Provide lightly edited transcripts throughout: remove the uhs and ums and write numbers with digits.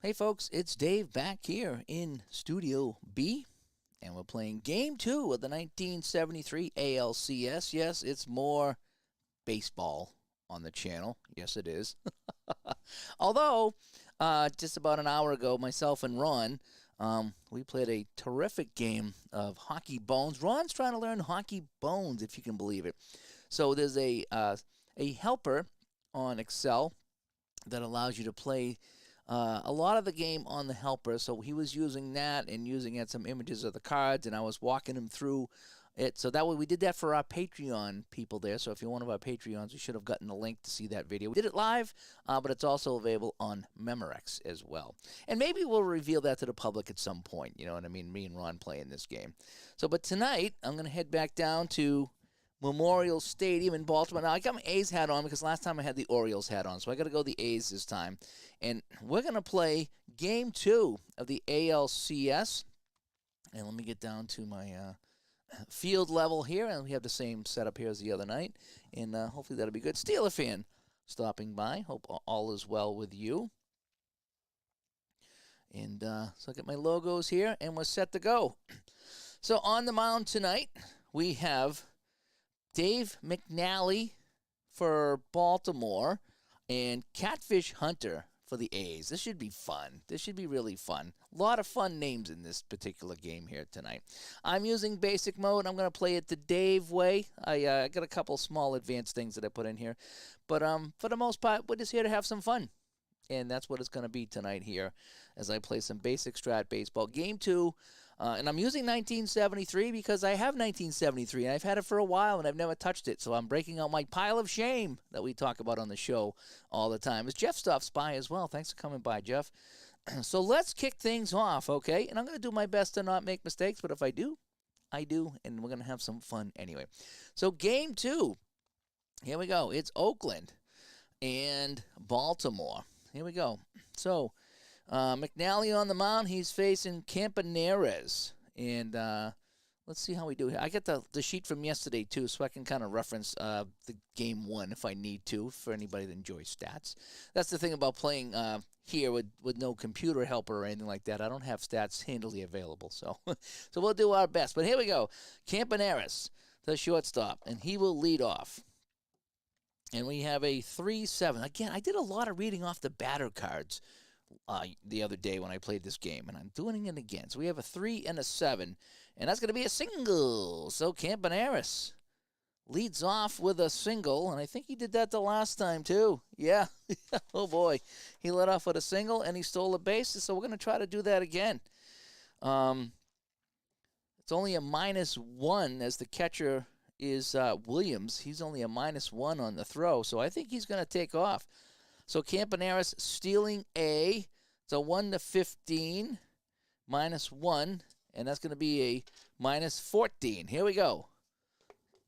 Hey folks, it's Dave back here in Studio B, and we're playing Game 2 of the 1973 ALCS. Yes, it's more baseball on the channel. Yes, it is. Although, just about an hour ago, myself and Ron, we played a terrific game of Hockey Bones. Ron's trying to learn Hockey Bones, if you can believe it. So there's a helper on Excel that allows you to play a lot of the game on the helper. So he was using that and using it some images of the cards, and I was walking him through it. So that way we did that for our Patreon people there. So if you're one of our Patreons, you should have gotten a link to see that video. We did it live, but it's also available on Memorex as well. And maybe we'll reveal that to the public at some point. You know what I mean? Me and Ron playing this game. So, but tonight I'm going to head back down to Memorial Stadium in Baltimore. Now, I got my A's hat on because last time I had the Orioles hat on, so I got to go the A's this time. And we're going to play Game 2 of the ALCS. And let me get down to my field level here, and we have the same setup here as the other night. And hopefully that'll be good. Steeler fan stopping by. Hope all is well with you. And so I got my logos here, and we're set to go. So on the mound tonight, we have Dave McNally for Baltimore and Catfish Hunter for the A's. This should be fun. This should be really fun. A lot of fun names in this particular game here tonight. I'm using basic mode. I'm going to play it the Dave way. I got a couple small advanced things that I put in here. But for the most part, we're just here to have some fun. And that's what it's going to be tonight here as I play some basic Strat baseball. Game 2, and I'm using 1973 because I have 1973, and I've had it for a while, and I've never touched it. So I'm breaking out my pile of shame that we talk about on the show all the time. As Jeff stops by as well. Thanks for coming by, Jeff. So let's kick things off, okay? And I'm going to do my best to not make mistakes, but if I do, I do, and we're going to have some fun anyway. So Game 2, here we go. It's Oakland and Baltimore. Here we go. So, McNally on the mound. He's facing Campaneris. And let's see how we do here. I got the sheet from yesterday, too, so I can kind of reference the Game 1 if I need to for anybody that enjoys stats. That's the thing about playing here with no computer helper or anything like that. I don't have stats handily available, so so we'll do our best. But here we go. Campaneris, the shortstop, and he will lead off. And we have a 3-7. Again, I did a lot of reading off the batter cards the other day when I played this game, and I'm doing it again. So we have a 3 and a 7, and that's going to be a single. So Campaneris leads off with a single, and I think he did that the last time too. Yeah. Oh, boy. He led off with a single, and he stole a base, so we're going to try to do that again. It's only a -1 as the catcher is Williams. He's only a -1 on the throw, so I think he's going to take off. So Campaneris stealing A. It's a 1-15, -1, and that's going to be a -14. Here we go.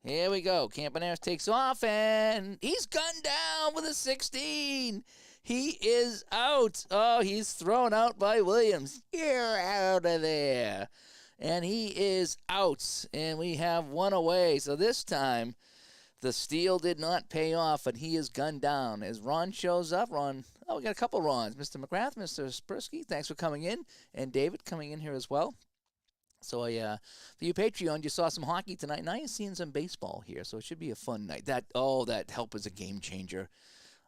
Here we go. Campaneris takes off, and he's gunned down with a 16. He is out. Oh, he's thrown out by Williams. You're out of there. And he is out, and we have one away. So this time, the steal did not pay off, and he is gunned down. As Ron shows up, Ron, oh, we got a couple Rons. Mr. McGrath, Mr. Spursky, thanks for coming in, and David coming in here as well. So for you Patreon, you saw some hockey tonight. Now you're seeing some baseball here, so it should be a fun night. That help is a game changer.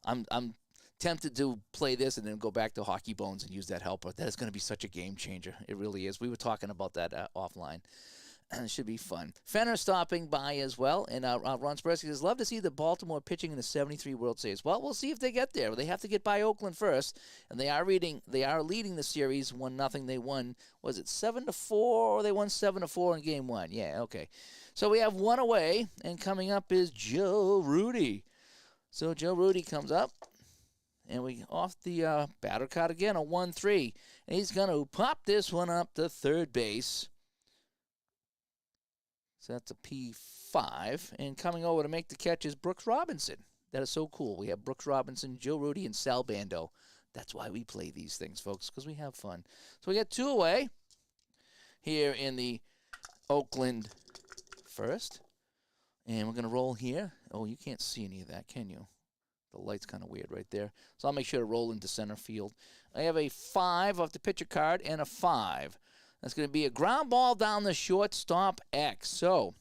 I'm tempted to play this and then go back to Hockey Bones and use that helper. That is going to be such a game changer. It really is. We were talking about that offline. It should be fun. Fenner stopping by as well. And Ron Spursky says, love to see the Baltimore pitching in the 73 World Series. Well, we'll see if they get there. They have to get by Oakland first. And they are leading the series 1-0. They won, was it 7-4? Or they won 7-4 in Game 1. Yeah, okay. So we have one away. And coming up is Joe Rudy. So Joe Rudy comes up. And we off the batter card again, a 1-3. And he's going to pop this one up to third base. So that's a P5. And coming over to make the catch is Brooks Robinson. That is so cool. We have Brooks Robinson, Joe Rudy, and Sal Bando. That's why we play these things, folks, because we have fun. So we got two away here in the Oakland first. And we're going to roll here. Oh, you can't see any of that, can you? The light's kind of weird right there. So I'll make sure to roll into center field. I have a 5 off the pitcher card and a 5. That's going to be a ground ball down the shortstop X. So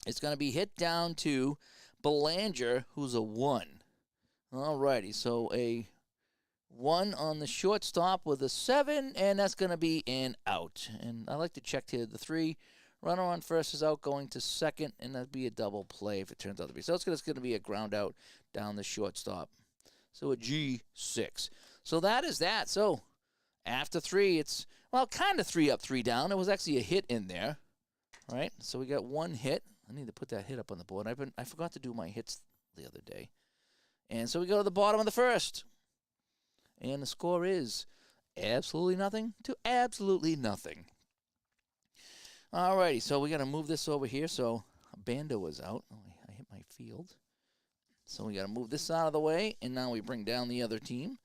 it's going to be hit down to Belanger, who's a 1. Alrighty, so a 1 on the shortstop with a 7, and that's going to be an out. And I like to check here the 3. Runner on first is out, going to second, and that'd be a double play if it turns out to be. So it's going to be a ground out down the shortstop. So a G6. So that is that. So after 3, it's, well, kind of 3 up, 3 down. It was actually a hit in there, right? So we got 1 hit. I need to put that hit up on the board. I forgot to do my hits the other day. And so we go to the bottom of the first. And the score is absolutely nothing to absolutely nothing. Alrighty, so we got to move this over here. So Bando was out. Oh, I hit my field. So we got to move this out of the way, and now we bring down the other team.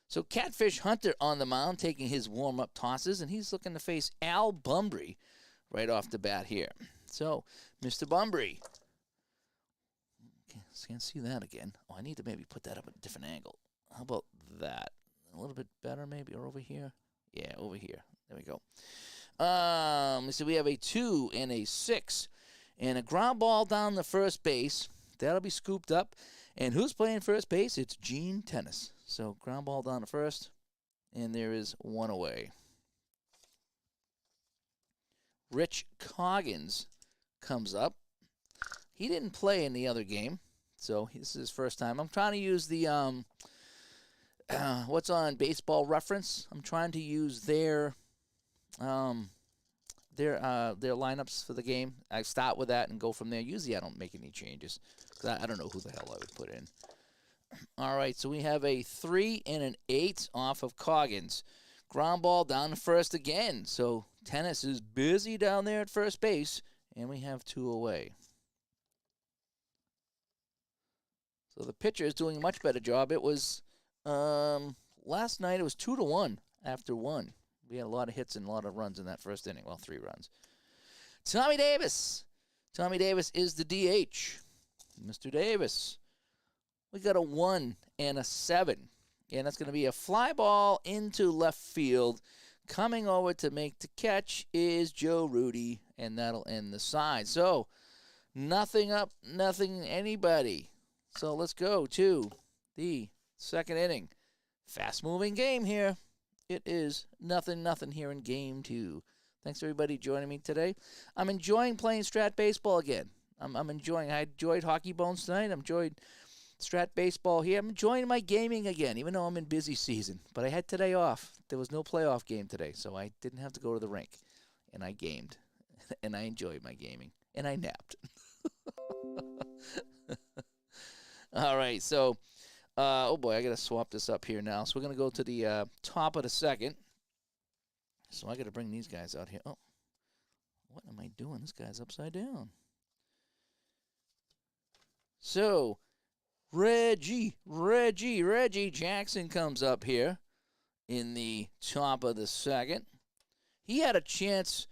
So Catfish Hunter on the mound taking his warm-up tosses, and he's looking to face Al Bumbry right off the bat here. So, Mr. Bumbry. Can't see that again. Oh, I need to maybe put that up at a different angle. How about that? A little bit better maybe, or over here? Yeah, over here. There we go. So we have a 2 and a 6. And a ground ball down the first base. That'll be scooped up. And who's playing first base? It's Gene Tennis. So ground ball down to first. And there is 1 away. Rich Coggins comes up. He didn't play in the other game. So this is his first time. I'm trying to use the what's on Baseball Reference. I'm trying to use their lineups for the game. I start with that and go from there. Usually I don't make any changes because I don't know who the hell I would put in. All right, so we have a 3 and an 8 off of Coggins. Ground ball down to first again. So Tennis is busy down there at first base, and we have 2 away. So the pitcher is doing a much better job. It was last night. It was 2-1 after 1. We had a lot of hits and a lot of runs in that first inning. Well, 3 runs. Tommy Davis. Tommy Davis is the DH. Mr. Davis. We got a 1 and a 7. And that's going to be a fly ball into left field. Coming over to make the catch is Joe Rudy, and that'll end the side. So, nothing up, nothing anybody. So let's go to the second inning. Fast-moving game here. It is 0-0 here in Game 2. Thanks, everybody, joining me today. I'm enjoying playing Strat Baseball again. I'm enjoying. I enjoyed Hockey Bones tonight. I enjoyed Strat Baseball here. I'm enjoying my gaming again, even though I'm in busy season. But I had today off. There was no playoff game today, so I didn't have to go to the rink. And I gamed. And I enjoyed my gaming. And I napped. All right, so, oh boy, I got to swap this up here now. So we're going to go to the top of the second. So I got to bring these guys out here. Oh, what am I doing? This guy's upside down. So, Reggie Jackson comes up here in the top of the second. He had a chance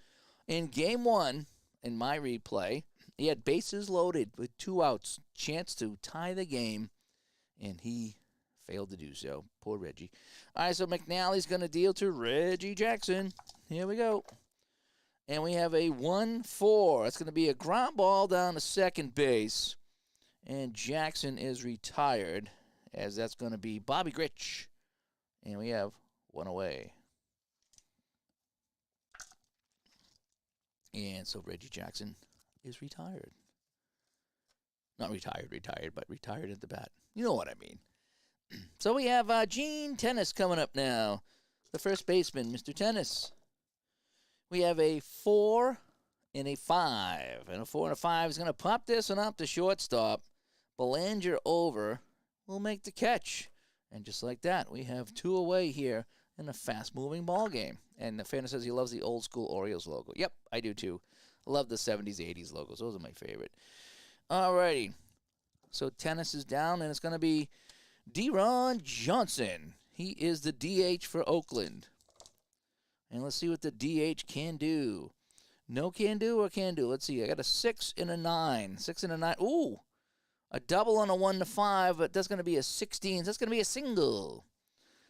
in Game 1 in my replay. He had bases loaded with 2 outs, chance to tie the game, and he failed to do so. Poor Reggie. All right, so McNally's going to deal to Reggie Jackson. Here we go. And we have a 1-4. That's going to be a ground ball down to second base. And Jackson is retired, as that's going to be Bobby Grich. And we have 1 away. And so Reggie Jackson is retired. Not retired, but retired at the bat. You know what I mean. So we have Gene Tennis coming up now. The first baseman, Mr. Tennis. We have a 4 and a 5. And a 4 and a 5 is going to pop this one up to shortstop. Belanger over will make the catch. And just like that, we have 2 away here in a fast-moving ball game. And the fan says he loves the old-school Orioles logo. Yep, I do too. I love the 70s, 80s logos. Those are my favorite. Alrighty. So Tennis is down, and it's going to be Deron Johnson. He is the DH for Oakland. And let's see what the DH can do. No can do or can do? Let's see. I got a 6 and a 9. 6 and a 9. Ooh. a double on a 1 to 5, but that's going to be a 16. So that's going to be a single.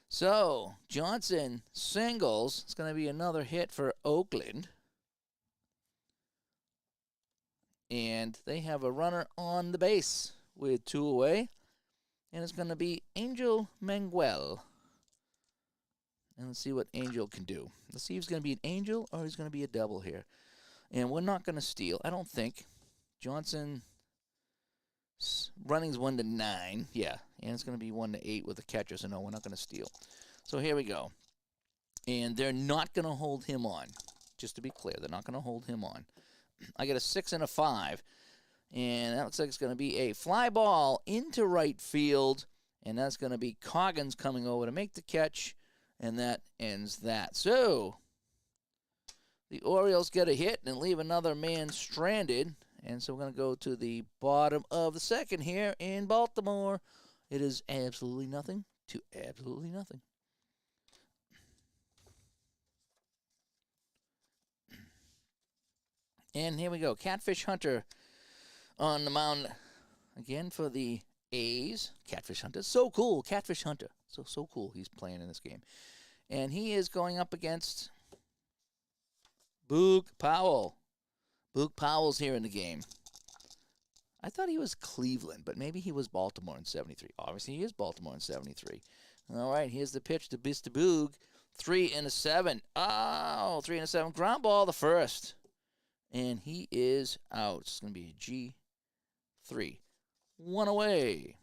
So Johnson singles. It's going to be another hit for Oakland. And they have a runner on the base with 2 away. And it's going to be Angel Manuel. And let's see what Angel can do. Let's see if he's going to be an Angel or he's going to be a double here. And we're not going to steal, I don't think. Johnson running's 1 to 9. Yeah, and it's going to be 1 to 8 with the catcher. So no, we're not going to steal. So here we go. And they're not going to hold him on. Just to be clear, they're not going to hold him on. I got a 6 and a 5. And that looks like it's going to be a fly ball into right field. And that's going to be Coggins coming over to make the catch. And that ends that. So the Orioles get a hit and leave another man stranded. And so we're going to go to the bottom of the second here in Baltimore. It is absolutely nothing to absolutely nothing. And here we go. Catfish Hunter on the mound again for the A's. Catfish Hunter. So cool. Catfish Hunter. So cool. He's playing in this game. And he is going up against Boog Powell. Boog Powell's here in the game. I thought he was Cleveland, but maybe he was Baltimore in 73. Obviously, he is Baltimore in 73. All right, here's the pitch to Mr. Boog. 3 and a 7. Oh, 3 and a 7. Ground ball the first. And he is out. It's going to be a G3. 1 away.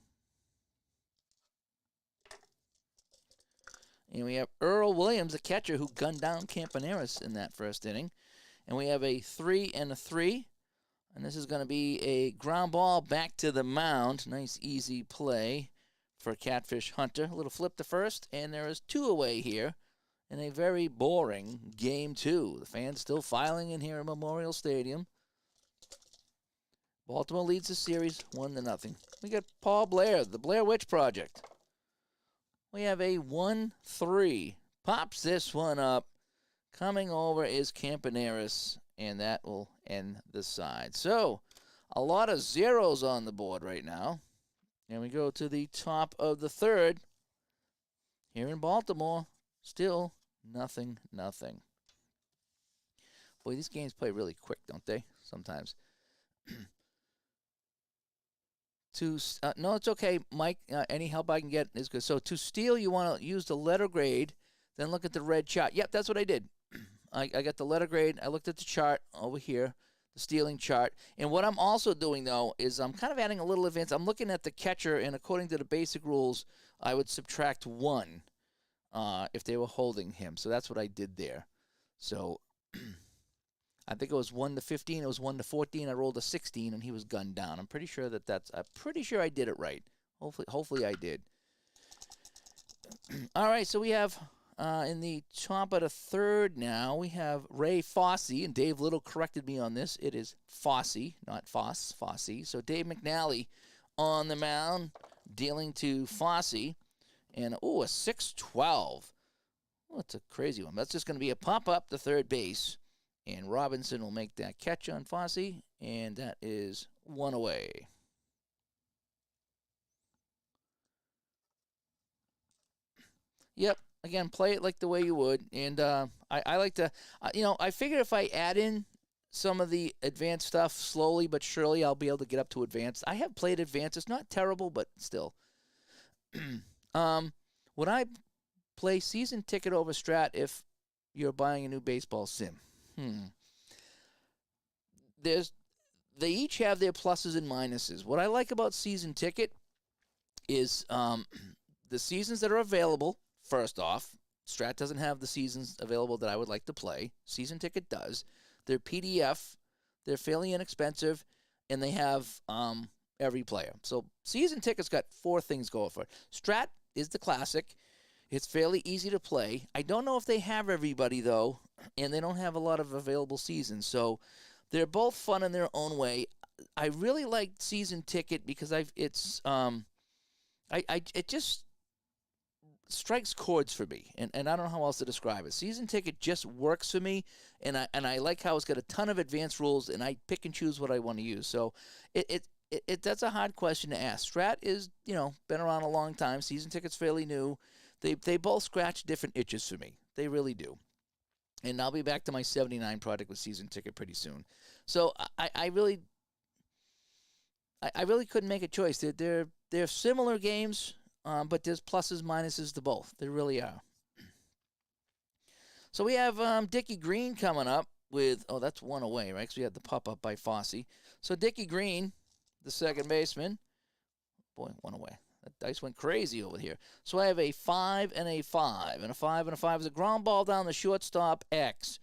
And we have Earl Williams, the catcher, who gunned down Campaneris in that first inning. And we have a 3 and a 3. And this is going to be a ground ball back to the mound. Nice, easy play for Catfish Hunter. A little flip to first, and there is 2 away here in a very boring Game 2. The fans still filing in here at Memorial Stadium. Baltimore leads the series 1-0. We got Paul Blair, the Blair Witch Project. We have a 1-3. Pops this one up. Coming over is Campaneris, and that will end the side. So, a lot of zeros on the board right now. And we go to the top of the third. Here in Baltimore, still 0-0. Boy, these games play really quick, don't they? Sometimes. No, it's okay, Mike. Any help I can get is good. So to steal, you want to use the letter grade, then look at the red chart. Yep, that's what I did. I got the letter grade. I looked at the chart over here, the stealing chart. And what I'm also doing, though, is I'm kind of adding a little advance. I'm looking at the catcher, and according to the basic rules, I would subtract 1 if they were holding him. So that's what I did there. So I think it was 1 to 15. It was 1 to 14. I rolled a 16, and he was gunned down. I'm pretty sure I'm pretty sure I did it right. Hopefully I did. All right, so we have in the top of the third now, we have Ray Fosse, and Dave Little corrected me on this. It is Fosse, not Foss, Fosse. So Dave McNally on the mound, dealing to Fosse, and a 6-12. Oh, that's a crazy one. That's just going to be a pop-up to third base. And Robinson will make that catch on Fosse, and that is 1 away. Yep, again, play it like the way you would. And I like to, I figure if I add in some of the advanced stuff slowly but surely, I'll be able to get up to advanced. I have played advanced. It's not terrible, but still. Would I play season ticket over Strat if you're buying a new baseball sim? They each have their pluses and minuses. What I like about season ticket is the seasons that are available. First off, Strat doesn't have the seasons available that I would like to play. Season ticket does. They're PDF. They're fairly inexpensive, and they have every player. So season ticket's got 4 things going for it. Strat is the classic. It's fairly easy to play. I don't know if they have everybody, though, and they don't have a lot of available seasons. So they're both fun in their own way. I really like season ticket because it just strikes chords for me, and I don't know how else to describe it. Season ticket just works for me, and I like how it's got a ton of advanced rules, and I pick and choose what I want to use. So that's a hard question to ask. Strat is, been around a long time. Season ticket's fairly new. They both scratch different itches for me. They really do. And I'll be back to my 79 project with season ticket pretty soon. So I really couldn't make a choice. They're similar games, but there's pluses, minuses to both. There really are. So we have Dickie Green coming up with, that's one away, right? Because we had the pop-up by Fossey. So Dickie Green, the second baseman. Boy, one away. That dice went crazy over here. So I have a 5 and a 5. And a 5 and a 5 is a ground ball down the shortstop X.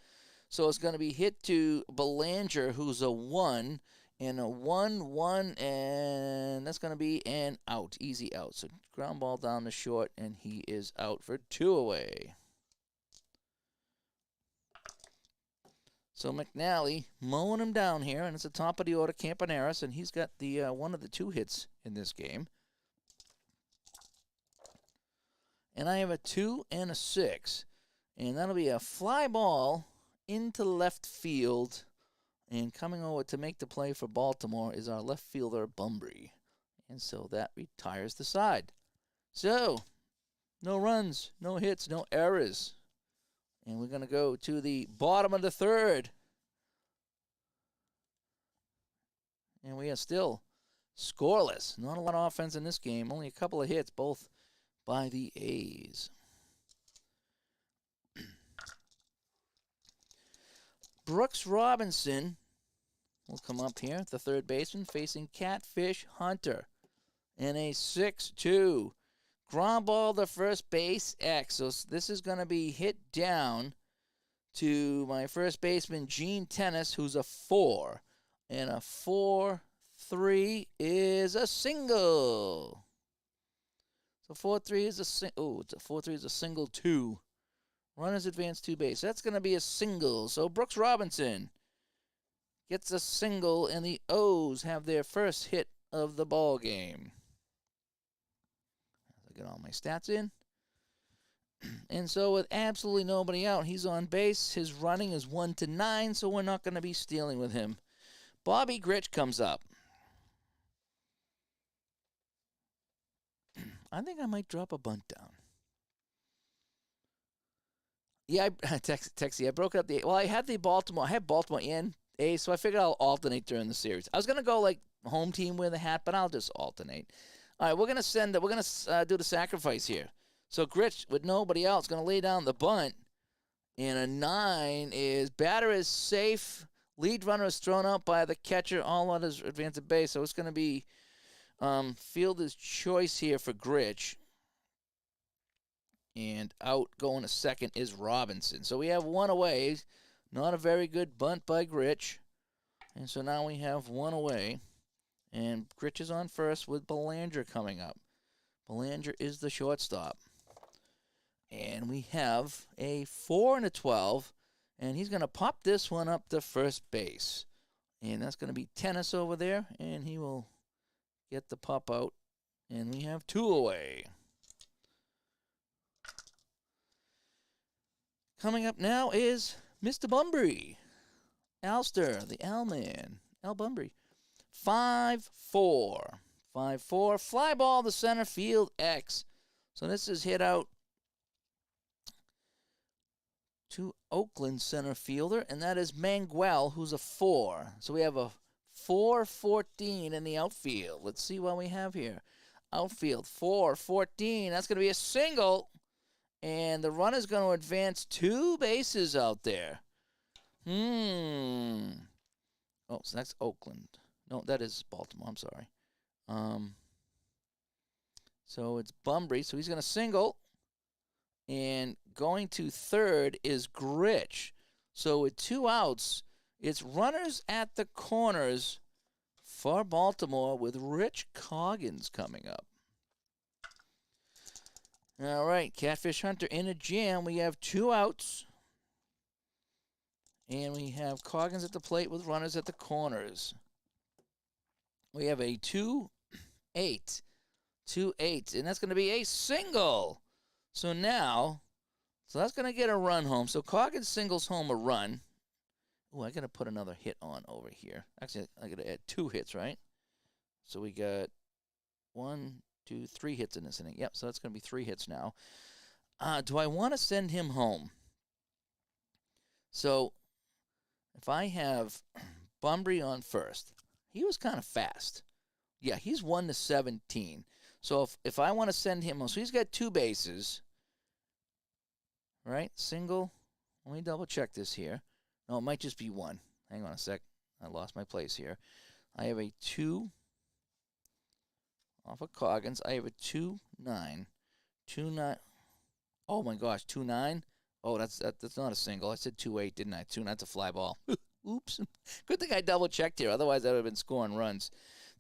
So it's going to be hit to Belanger, who's a 1. And a 1, and that's going to be an out. Easy out. So ground ball down the short, and he is out for 2 away. So McNally mowing him down here, and it's the top of the order, Campaneris, and he's got the one of the 2 hits in this game. And I have a 2 and a 6, and that'll be a fly ball into left field. And coming over to make the play for Baltimore is our left fielder, Bunbury. And so that retires the side. So, no runs, no hits, no errors. And we're going to go to the bottom of the 3rd. And we are still scoreless. Not a lot of offense in this game. Only a couple of hits, both by the A's. Brooks Robinson will come up here, the third baseman, facing Catfish Hunter in a 6-2. Ground ball to first base, X. So this is going to be hit down to my first baseman, Gene Tennis, who's a 4. And a 4-3 is a single. So 4-3 is a it's a 4-3 is a single 2. Runners advance 2 base. That's going to be a single. So Brooks Robinson gets a single, and the O's have their first hit of the ball game. As I get all my stats in. And so with absolutely nobody out, he's on base. His running is 1-9, so we're not going to be stealing with him. Bobby Grich comes up. I think I might drop a bunt down. Yeah, I broke up the. Well, I had Baltimore and A, so I figured I'll alternate during the series. I was gonna go like home team with a hat, but I'll just alternate. All right, we're gonna do the sacrifice here. So Grich with nobody else gonna lay down the bunt, and a 9 is batter is safe. Lead runner is thrown out by the catcher. All others advance at base, so it's gonna be fielder's choice here for Grich. And out going to second is Robinson. So we have 1 away. Not a very good bunt by Grich. And so now we have 1 away. And Grich is on first with Belanger coming up. Belanger is the shortstop. And we have a 4 and a 12. And he's going to pop this one up to first base. And that's going to be Tennis over there. And he will get the pop out. And we have 2 away. Coming up now is Mr. Bunbury. Alster, the L-man. Al Bunbury. 5-4. 5-4. Fly ball to center field X. So this is hit out to Oakland center fielder, and that is Manguel, who's a 4. So we have a 4-14 in the outfield. Let's see what we have here. Outfield, 4-14. That's going to be a single. And the runner's going to advance 2 bases out there. Oh, so that's Oakland. No, that is Baltimore. I'm sorry. So it's Bunbury. So he's going to single. And going to third is Grich. So with 2 outs, it's runners at the corners for Baltimore with Rich Coggins coming up. All right, Catfish Hunter in a jam. We have 2 outs. And we have Coggins at the plate with runners at the corners. We have a 2-8. 2-8. And that's going to be a single. So that's going to get a run home. So Coggins singles home a run. Oh, I got to put another hit on over here. Actually, I got to add 2 hits, right? So we got 1, 2, 3 hits in this inning. Yep, so that's going to be 3 hits now. Do I want to send him home? So if I have Bunbury on first, he was kind of fast. Yeah, he's 1-17. So if I want to send him home, so he's got 2 bases, right? Single. Let me double check this here. No, it might just be 1. Hang on a sec. I lost my place here. I have a 2 off of Coggins. I have a 2-9. 2-9. Oh my gosh, 2-9. Oh, that's not a single. I said 2-8, didn't I? 2-9. That's a fly ball. Oops. Good thing I double checked here. Otherwise, I would have been scoring runs.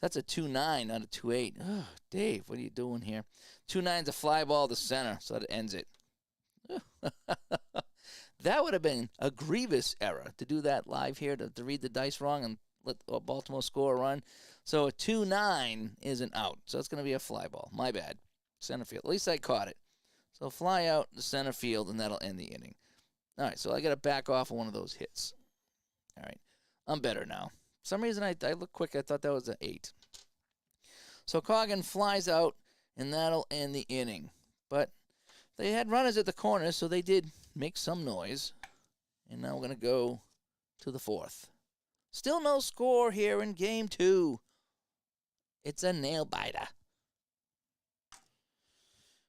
That's a 2-9, not a 2-8. Oh, Dave, what are you doing here? 2-9's a fly ball to center, so that ends it. That would have been a grievous error to do that live here, to read the dice wrong and let Baltimore score a run. So a 2-9 is an out. So it's going to be a fly ball. My bad. Center field. At least I caught it. So fly out to center field, and that'll end the inning. All right, so I got to back off of one of those hits. All right, I'm better now. For some reason, I looked quick. I thought that was an 8. So Coggin flies out, and that'll end the inning. But they had runners at the corners, so they did make some noise. And now we're going to go to the 4th. Still no score here in Game 2. It's a nail-biter.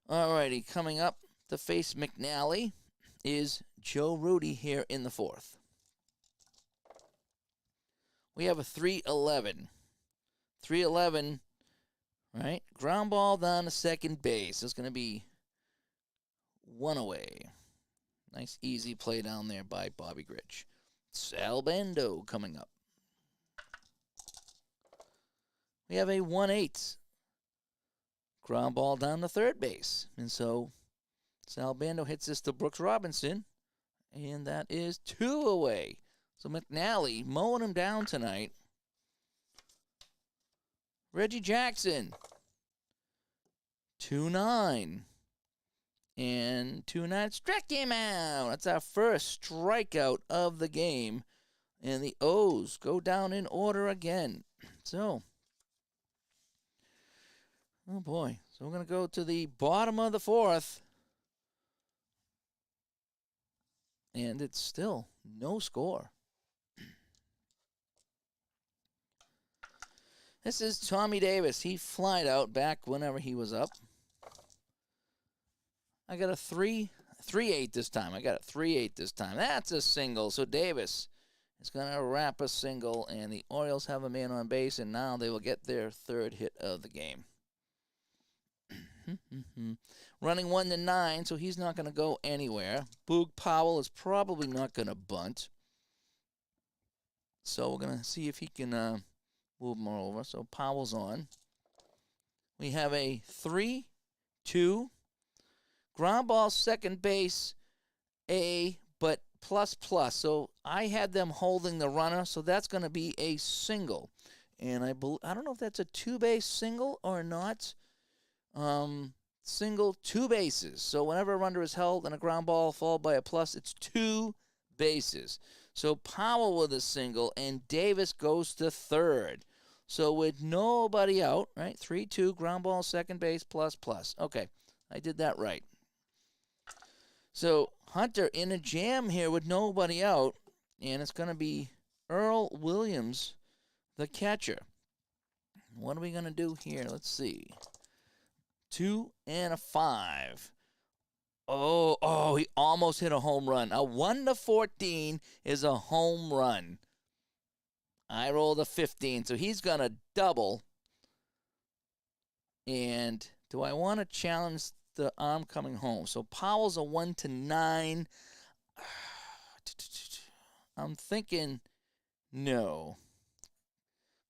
Alrighty, coming up to face McNally is Joe Rudy here in the 4th. We have a 3-11. 3-11, right? Ground ball down to second base. It's going to be 1 away. Nice easy play down there by Bobby Grich. Sal Bando coming up. We have a 1-8. Ground ball down to third base. And so Sal Bando hits this to Brooks Robinson. And that is 2 away. So McNally mowing him down tonight. Reggie Jackson. 2-9. And 2-9 struck him out. That's our first strikeout of the game. And the O's go down in order again. So, oh boy. So we're going to go to the bottom of the 4th. And it's still no score. This is Tommy Davis. He flied out back whenever he was up. I got a 3-8 this time. That's a single. So Davis is going to wrap a single, and the Orioles have a man on base, and now they will get their 3rd hit of the game. Running 1-9, so he's not going to go anywhere. Boog Powell is probably not going to bunt. So we're going to see if he can move more over. So Powell's on. We have a 3-2. Ground ball second base, but plus. So I had them holding the runner, so that's going to be a single. And I don't know if that's a 2-base single or not. Single, 2 bases. So whenever a runner is held and a ground ball followed by a plus, it's 2 bases. So Powell with a single, and Davis goes to third. So with nobody out, right? 3-2, ground ball, second base, plus. Okay, I did that right. So Hunter in a jam here with nobody out, and it's going to be Earl Williams, the catcher. What are we going to do here? Let's see. 2 and a 5. Oh, he almost hit a home run. A 1-14 is a home run. I rolled a 15, so he's going to double. And do I want to challenge the arm coming home? So Powell's a 1-9. I'm thinking no,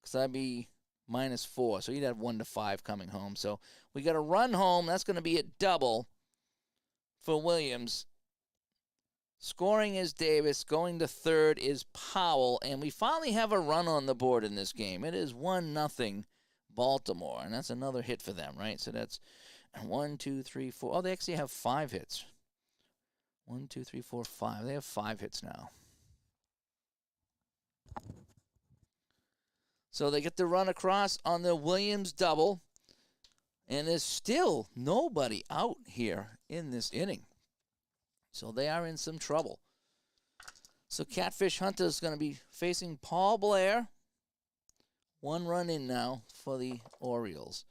because I'd be -4, so he'd have 1-5 coming home. So we got a run home. That's going to be a double for Williams. Scoring is Davis. Going to third is Powell. And we finally have a run on the board in this game. It is 1-0 Baltimore. And that's another hit for them, right? So that's 1, 2, 3, 4. Oh, they actually have 5 hits. 1, 2, 3, 4, 5. They have 5 hits now. So they get the run across on the Williams double. And there's still nobody out here in this inning. So they are in some trouble. So Catfish Hunter is going to be facing Paul Blair. 1 run in now for the Orioles.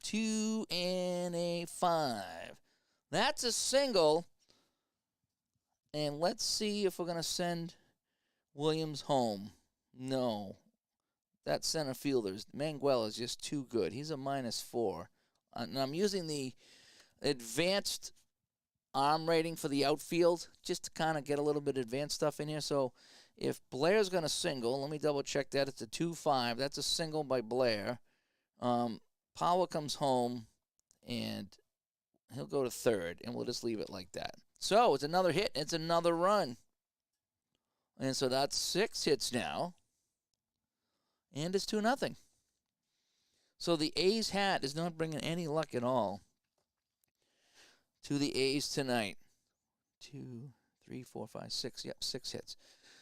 2 and a 5. That's a single. And let's see if we're going to send Williams home. No. That center fielder, Manguel, is just too good. He's a -4. And I'm using the advanced arm rating for the outfield just to kind of get a little bit of advanced stuff in here. So if Blair's going to single, let me double check that. It's a 2-5. That's a single by Blair. Powell comes home, and he'll go to third, and we'll just leave it like that. So it's another hit. It's another run. And so that's 6 hits now. And it's 2-0. So the A's hat is not bringing any luck at all to the A's tonight. 2, 3, 4, 5, 6. Yep, 6 hits.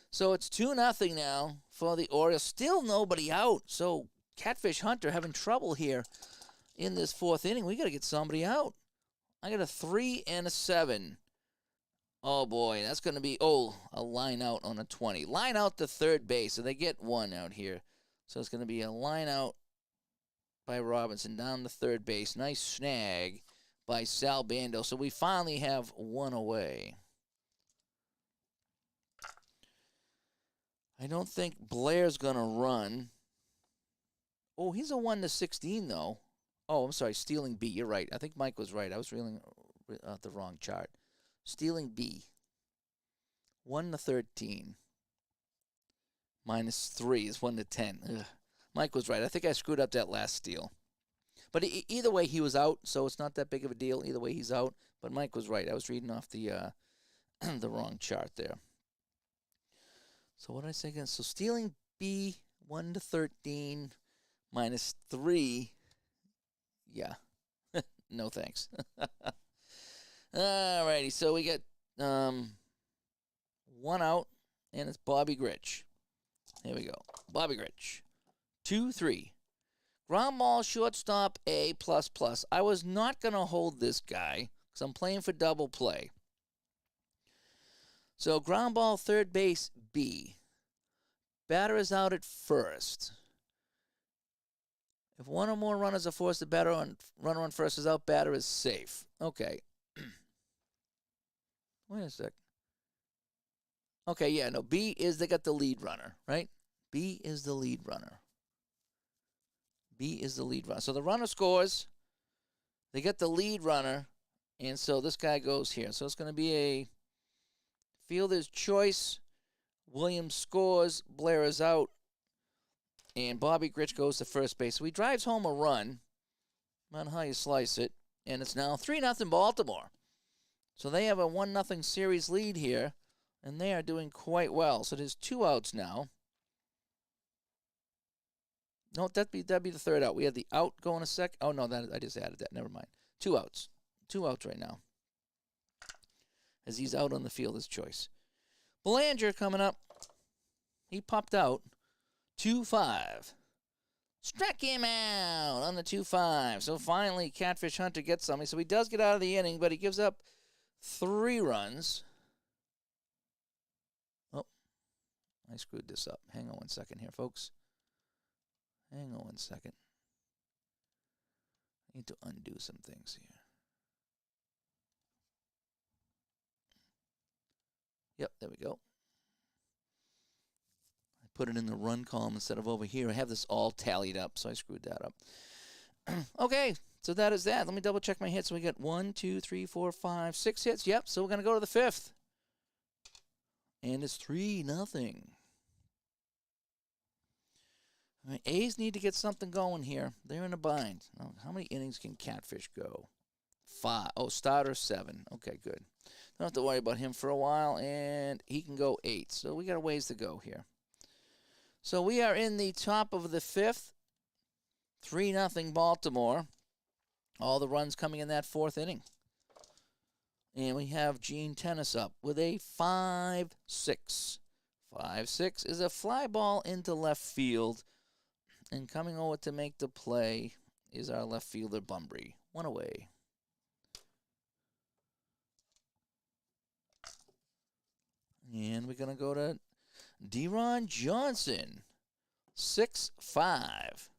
So it's 2-0 now for the Orioles. Still nobody out. So Catfish Hunter having trouble here in this 4th inning. We got to get somebody out. I got a 3 and a 7. Oh, boy. That's going to be, a line out on a 20. Line out to third base. So they get 1 out here. So it's going to be a line out by Robinson down to third base. Nice snag by Sal Bando. So we finally have 1 away. I don't think Blair's going to run. Oh, he's a 1-16, though. Oh, I'm sorry, Stealing B. You're right. I think Mike was right. I was reading the wrong chart. Stealing B. 1-13. -3 is 1-10. Ugh. Mike was right. I think I screwed up that last steal. But either way, he was out, so it's not that big of a deal. Either way, he's out. But Mike was right. I was reading off the the wrong chart there. So what did I say again? So Stealing B, 1-13, -3. Yeah. No thanks. All righty. So we get 1 out, and it's Bobby Grich. Here we go. Bobby Grich. 2-3. Ground ball, shortstop, A++. I was not going to hold this guy because I'm playing for double play. So ground ball, third base, B. Batter is out at first. If one or more runners are forced, the runner on first is out, batter is safe. Okay. Wait a sec. Okay, yeah, no, B is they got the lead runner, right? B is the lead runner. B is the lead runner. So the runner scores. They get the lead runner, and so this guy goes here. So it's going to be a fielder's choice. Williams scores. Blair is out. And Bobby Grich goes to first base. So he drives home a run, no matter how you slice it. And it's now 3-0 Baltimore. So they have a 1-0 series lead here. And they are doing quite well. So there's 2 outs now. No, that'd be the third out. We had the out going a sec. Oh, no, I just added that. Never mind. 2 outs. 2 outs right now. As he's out on the fielder's choice. Belanger coming up. He popped out. 2-5. Struck him out on the 2-5. So finally, Catfish Hunter gets something. So he does get out of the inning, but he gives up 3 runs. I screwed this up. Hang on one second here, folks. Hang on one second. I need to undo some things here. Yep, there we go. I put it in the run column instead of over here. I have this all tallied up, so I screwed that up. Okay, so that is that. Let me double check my hits. So we got 1, 2, 3, 4, 5, 6 hits. Yep, so we're going to go to the 5th. And it's 3-0. All right, A's need to get something going here. They're in a bind. Oh, how many innings can Catfish go? 5. Oh, starter 7. Okay, good. Don't have to worry about him for a while, and he can go 8. So we got a ways to go here. So we are in the top of the 5th. 3-0 Baltimore. All the runs coming in that 4th inning. And we have Gene Tennis up with a 5-6. 5-6 is a fly ball into left field. And coming over to make the play is our left fielder, Bunbury. One away. And we're going to go to Deron Johnson. 6-5.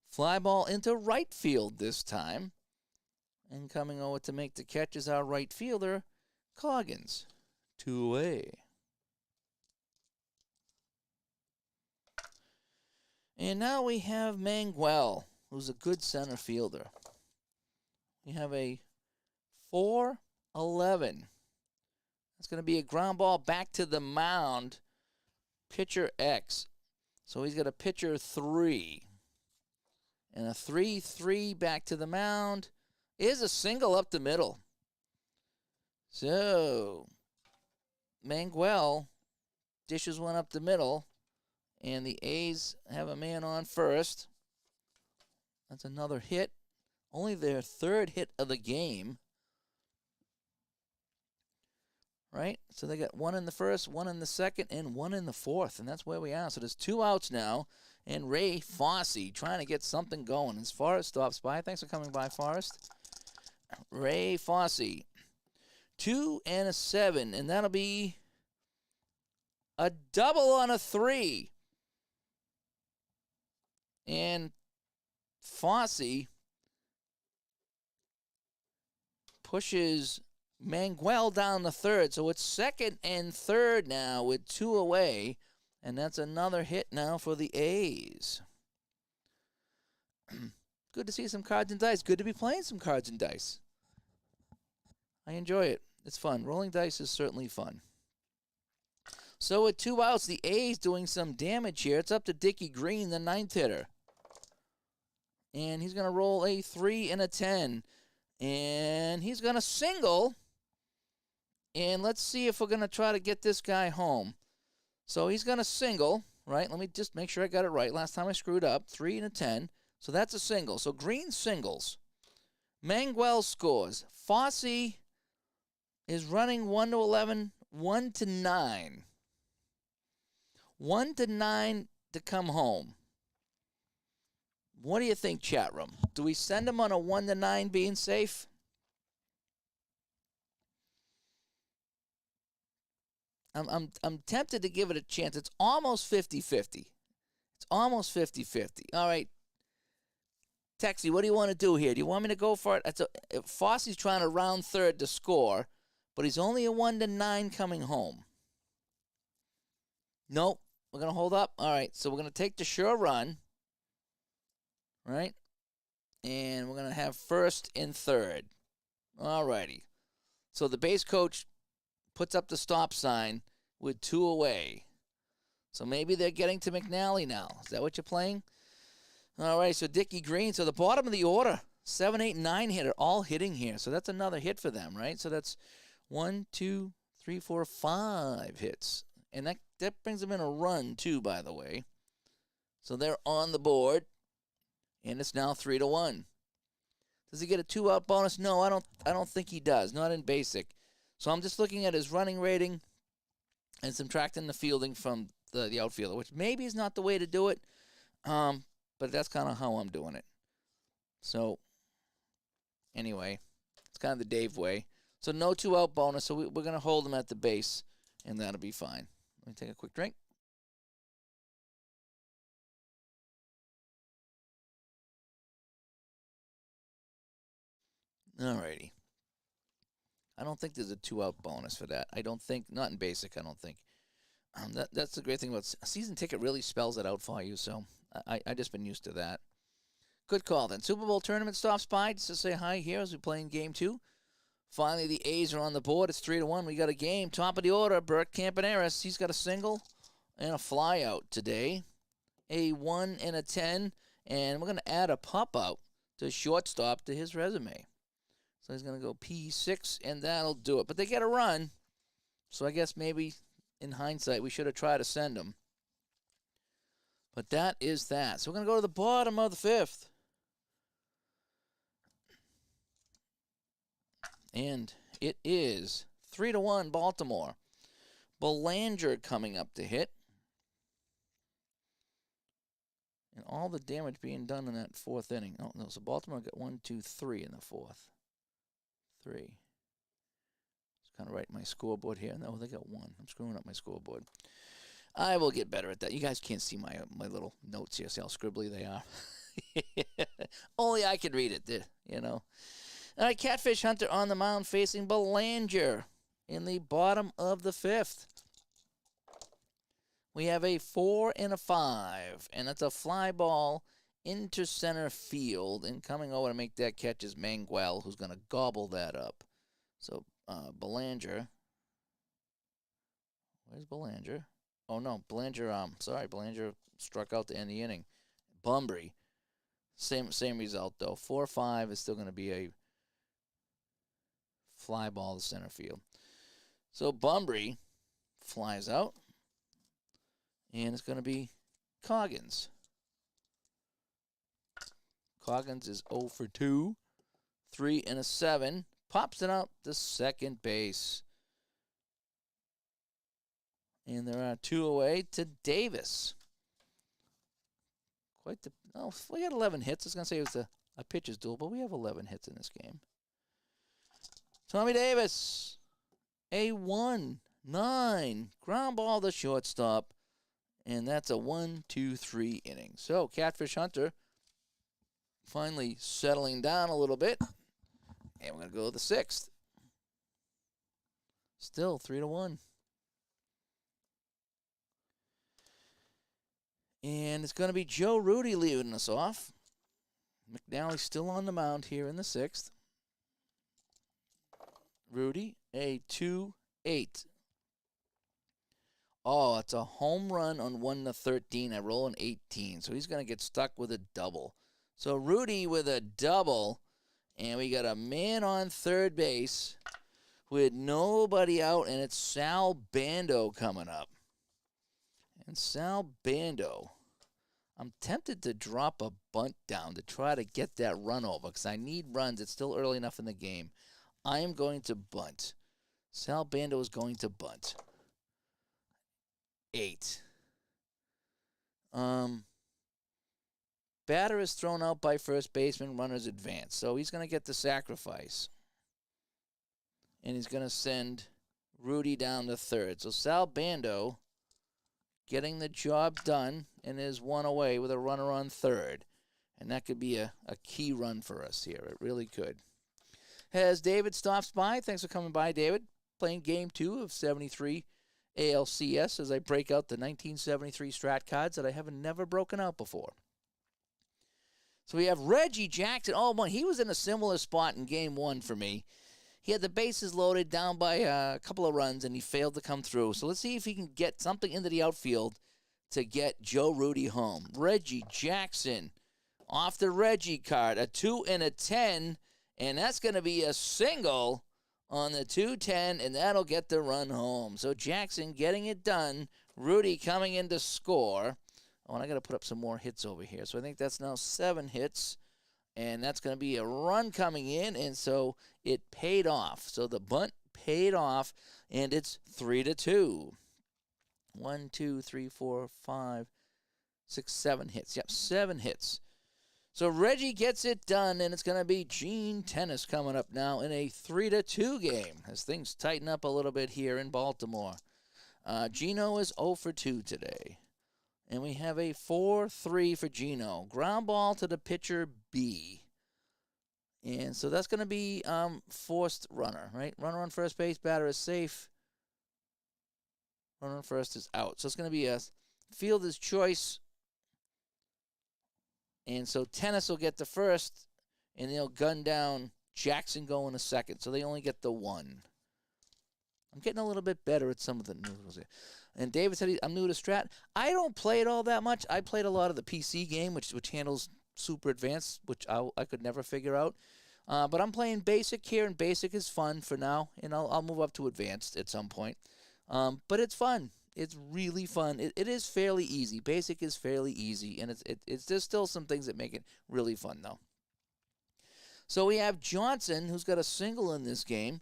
Fly ball into right field this time. And coming over to make the catch is our right fielder, Coggins. 2 away. And now we have Manguel, who's a good center fielder. We have a 4-11. It's going to be a ground ball back to the mound. Pitcher X. So he's got a pitcher 3. And a 3-3 back to the mound. Is a single up the middle. So Manguel dishes one up the middle. And the A's have a man on first. That's another hit. Only their 3rd hit of the game. Right? So they got 1 in the first, 1 in the second, and 1 in the 4th. And that's where we are. So there's 2 outs now. And Ray Fosse trying to get something going. As Forrest stops by. Thanks for coming by, Forrest. Ray Fosse. 2 and a 7. And that'll be a double on a 3. And Fosse pushes Manguel down the 3rd. So it's 2nd and 3rd now with 2 away. And that's another hit now for the A's. Good to see some cards and dice. Good to be playing some cards and dice. I enjoy it. It's fun. Rolling dice is certainly fun. So with 2 outs, the A's doing some damage here. It's up to Dickie Green, the 9th hitter. And he's going to roll a 3 and a 10. And he's going to single. And let's see if we're going to try to get this guy home. So he's going to single, right? Let me just make sure I got it right. Last time I screwed up. 3 and a 10. So that's a single. So Green singles. Manguel scores. Fosse is running 1-11, 1-9. 1-9 to come home. What do you think, chat room? Do we send him on a 1-9 being safe? I'm tempted to give it a chance. It's almost 50-50. It's almost 50-50. All right. Texie, what do you want to do here? Do you want me to go for it? Fosse's trying to round 3rd to score, but he's only a 1-9 coming home. Nope. We're going to hold up. All right. So we're going to take the sure run. Right? And we're going to have 1st and 3rd. All righty. So the base coach puts up the stop sign with 2 away. So maybe they're getting to McNally now. Is that what you're playing? All right, so Dickie Green. So the bottom of the order, 7, 8, 9 hitter, all hitting here. So that's another hit for them, right? So that's 1, 2, 3, 4, 5 hits. And that brings them in a run, too, by the way. So they're on the board. And it's now 3-1. Does he get a 2-out bonus? No, I don't think he does. Not in basic. So I'm just looking at his running rating and subtracting the fielding from the outfielder, which maybe is not the way to do it. But that's kind of how I'm doing it. So anyway, it's kind of the Dave way. So no 2-out bonus. So we're going to hold him at the base, and that'll be fine. Let me take a quick drink. Alrighty. I don't think there's a 2-out bonus for that. I don't think, not in basic, I don't think. That's the great thing about season ticket really spells it out for you, so I just been used to that. Good call then. Super Bowl tournament stops by just to say hi here as we play in game 2. Finally, the A's are on the board. It's 3-1. We got a game. Top of the order, Bert Campaneris. He's got a single and a fly out today. A 1 and a 10, and we're going to add a pop out to shortstop to his resume. So he's going to go P6, and that'll do it. But they get a run, so I guess maybe in hindsight we should have tried to send him. But that is that. So we're going to go to the bottom of the 5th. And it is 3-1 Baltimore. Belanger coming up to hit. And all the damage being done in that fourth inning. Oh, no, so Baltimore got 1, 2, 3 in the fourth. 3. Just kind of writing my scoreboard here. No, they got 1. I'm screwing up my scoreboard. I will get better at that. You guys can't see my little notes here. See how scribbly they are? Only I can read it, you know. All right, Catfish Hunter on the mound facing Belanger in the bottom of the 5th. We have a 4 and a 5, and that's a fly ball into center field. And coming over to make that catch is Manguel, who's going to gobble that up. So Belanger. Where's Belanger? Oh, no, Belanger, Belanger struck out to end the inning. Bunbury, same result, though. 4-5 is still going to be a fly ball to center field. So Bunbury flies out, and it's going to be Coggins. Coggins is 0 for 2, 3 and a 7. Pops it out to second base. And there are 2 away to Davis. We got 11 hits. I was going to say it was a pitcher's duel, but we have 11 hits in this game. Tommy Davis, a 1-9 ground ball to shortstop. And that's a 1-2-3 inning. So Catfish Hunter finally settling down a little bit. And we're going to go to the 6th. Still 3-1. And it's going to be Joe Rudy leading us off. McNally's still on the mound here in the 6th. Rudy, a 2-8. Oh, it's a home run on 1-13. I roll an 18, so he's going to get stuck with a double. So Rudy with a double, and we got a man on third base with nobody out, and it's Sal Bando coming up. And Sal Bando, I'm tempted to drop a bunt down to try to get that run over because I need runs. It's still early enough in the game. I am going to bunt. Sal Bando is going to bunt. 8. Batter is thrown out by first baseman. Runners advance. So he's going to get the sacrifice. And he's going to send Rudy down to third. So Sal Bando getting the job done and is 1 away with a runner on third. And that could be a key run for us here. It really could. As David stops by, thanks for coming by, David. Playing game 2 of 73 ALCS as I break out the 1973 Strat cards that I have never broken out before. So we have Reggie Jackson. Oh, boy, he was in a similar spot in game 1 for me. He had the bases loaded down by a couple of runs, and he failed to come through. So let's see if he can get something into the outfield to get Joe Rudy home. Reggie Jackson off the Reggie card. A 2 and a 10, and that's going to be a single on the 2-10, and that'll get the run home. So Jackson getting it done. Rudy coming in to score. Oh, and I got to put up some more hits over here. So I think that's now 7 hits. And that's going to be a run coming in, and so it paid off. So the bunt paid off, and it's 3-2. 1, 2, 3, 4, 5, 6, 7 hits. Yep, 7 hits. So Reggie gets it done, and it's going to be Gene Tennis coming up now in a 3-2 game as things tighten up a little bit here in Baltimore. Gino is 0 for 2 today. And we have a 4-3 for Gino. Ground ball to the pitcher B. And so that's going to be forced runner, right? Runner on first base, batter is safe. Runner on first is out. So it's going to be a fielder's choice. And so Tennis will get the first, and they'll gun down Jackson going to second. So they only get the 1. I'm getting a little bit better at some of the noodles here. And David said, I'm new to Strat. I don't play it all that much. I played a lot of the PC game, which handles super advanced, which I could never figure out. But I'm playing basic here, and basic is fun for now. And I'll move up to advanced at some point. But it's fun. It's really fun. It is fairly easy. Basic is fairly easy, and there's still some things that make it really fun, though. So we have Johnson, who's got a single in this game.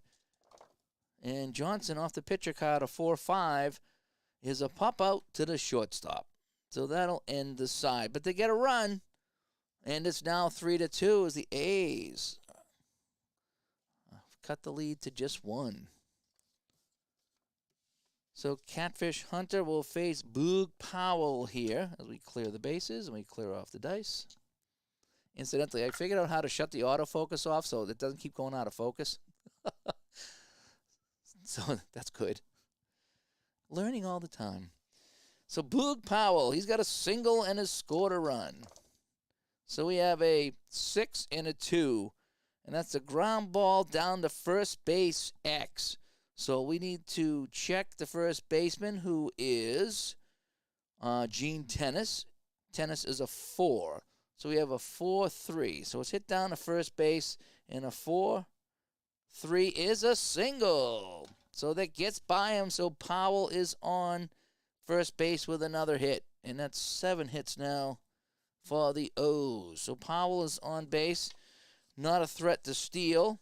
And Johnson off the pitcher card, a 4-5, is a pop out to the shortstop. So that'll end the side. But they get a run, and it's now 3-2 as the A's cut the lead to just 1. So Catfish Hunter will face Boog Powell here as we clear the bases and we clear off the dice. Incidentally, I figured out how to shut the autofocus off so it doesn't keep going out of focus. So that's good. Learning all the time. So Boog Powell, he's got a single and has scored a run. So we have a 6 and a 2. And that's a ground ball down to first base X. So we need to check the first baseman, who is Gene Tennis. Tennis is a 4. So we have a 4-3. So it's hit down to first base, and a 4-3 is a single. So that gets by him. So Powell is on first base with another hit. And that's 7 hits now for the O's. So Powell is on base. Not a threat to steal.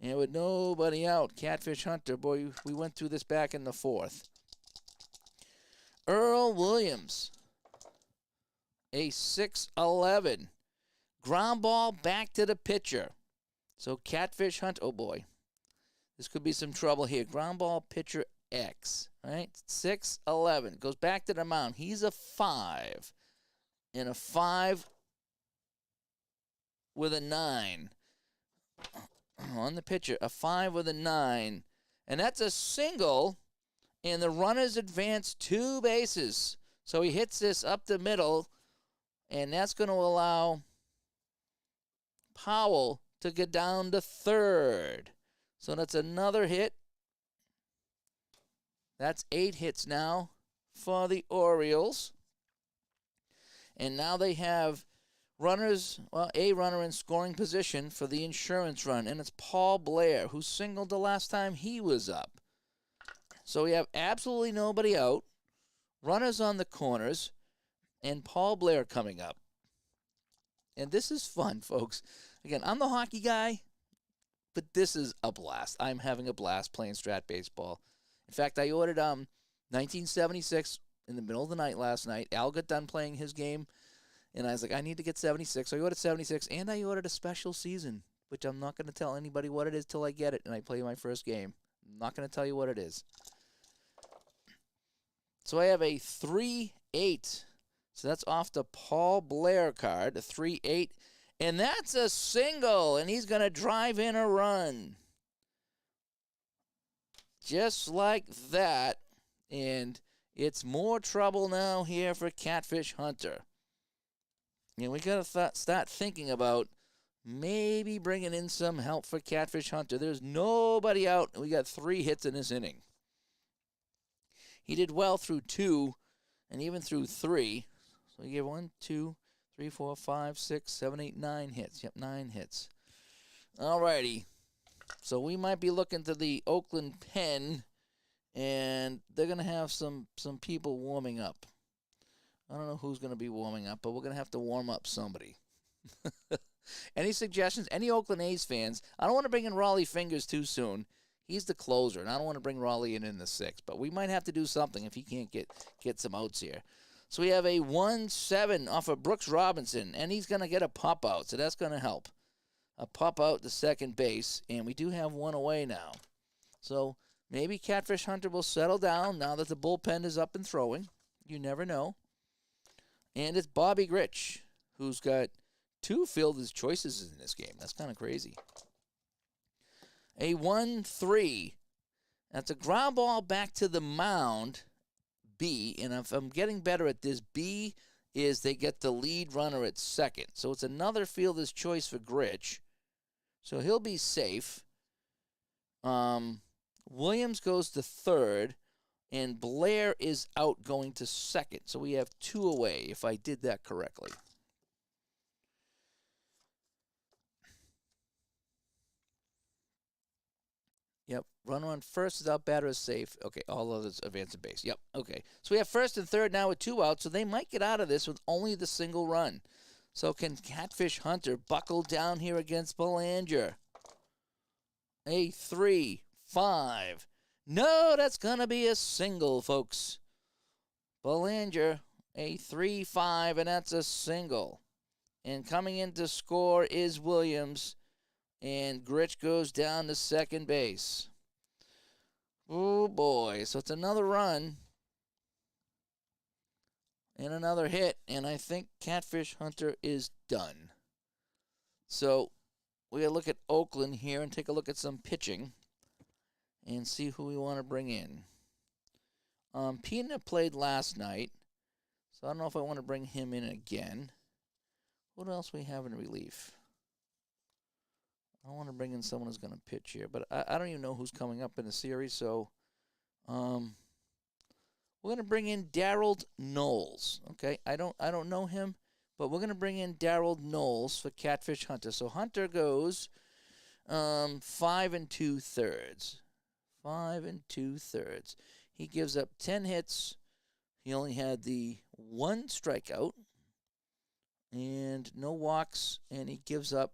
And with nobody out, Catfish Hunter, boy, we went through this back in the 4th. Earl Williams, a 6-11. Ground ball back to the pitcher. So Catfish Hunter, oh boy, this could be some trouble here. Ground ball pitcher X, right? 6-11. Goes back to the mound. He's a 5. And a 5 with a 9 on the pitcher, a 5 with a 9, and that's a single, and the runners advance 2 bases. So he hits this up the middle, and that's going to allow Powell to get down to third. So that's another hit. That's 8 hits now for the Orioles. And now they have runners, well, a runner in scoring position for the insurance run, and it's Paul Blair, who singled the last time he was up. So we have absolutely nobody out, runners on the corners, and Paul Blair coming up. And this is fun, folks. Again, I'm the hockey guy, but this is a blast. I'm having a blast playing Strat baseball. In fact, I ordered 1976 in the middle of the night last night. Al got done playing his game, and I was like, I need to get 76. So I ordered 76, and I ordered a special season, which I'm not going to tell anybody what it is till I get it and I play my first game. I'm not going to tell you what it is. So I have a 3-8. So that's off the Paul Blair card, a 3-8. And that's a single, and he's going to drive in a run. Just like that. And it's more trouble now here for Catfish Hunter. And we got to start thinking about maybe bringing in some help for Catfish Hunter. There's nobody out, and we got 3 hits in this inning. He did well through 2 and even through 3. So he gave 1, 2, 3, 4, 5, 6, 7, 8, 9 hits. Yep, 9 hits. All righty. So we might be looking to the Oakland Pen, and they're going to have some people warming up. I don't know who's going to be warming up, but we're going to have to warm up somebody. Any suggestions? Any Oakland A's fans? I don't want to bring in Raleigh Fingers too soon. He's the closer, and I don't want to bring Raleigh in the 6th, but we might have to do something if he can't get some outs here. So we have a 1-7 off of Brooks Robinson, and he's going to get a pop out, so that's going to help. A pop out to second base, and we do have 1 away now. So maybe Catfish Hunter will settle down now that the bullpen is up and throwing. You never know. And it's Bobby Grich, who's got 2 fielder's choices in this game. That's kind of crazy. A 1-3. That's a ground ball back to the mound, B. And if I'm getting better at this, B is they get the lead runner at second. So it's another fielder's choice for Grich. So he'll be safe. Williams goes to third. And Blair is out going to second. So we have 2 away, if I did that correctly. Yep. Runner on first is out, batter is safe. Okay, all others advance to base. Yep, okay. So we have first and third now with 2 outs, so they might get out of this with only the single run. So can Catfish Hunter buckle down here against Belanger? A 3-5. No, that's going to be a single, folks. Belanger, a 3-5, and that's a single. And coming in to score is Williams, and Gritch goes down to second base. Oh, boy. So it's another run and another hit, and I think Catfish Hunter is done. So we're going to look at Oakland here and take a look at some pitching and see who we want to bring in. Pina played last night, so I don't know if I want to bring him in again. What else we have in relief? I want to bring in someone who's going to pitch here, but I don't even know who's coming up in the series, so we're going to bring in Darrell Knowles. Okay, I don't know him, but we're going to bring in Darrell Knowles for Catfish Hunter. So Hunter goes 5 2/3. 5 2/3. He gives up 10 hits. He only had the 1 strikeout and no walks, and he gives up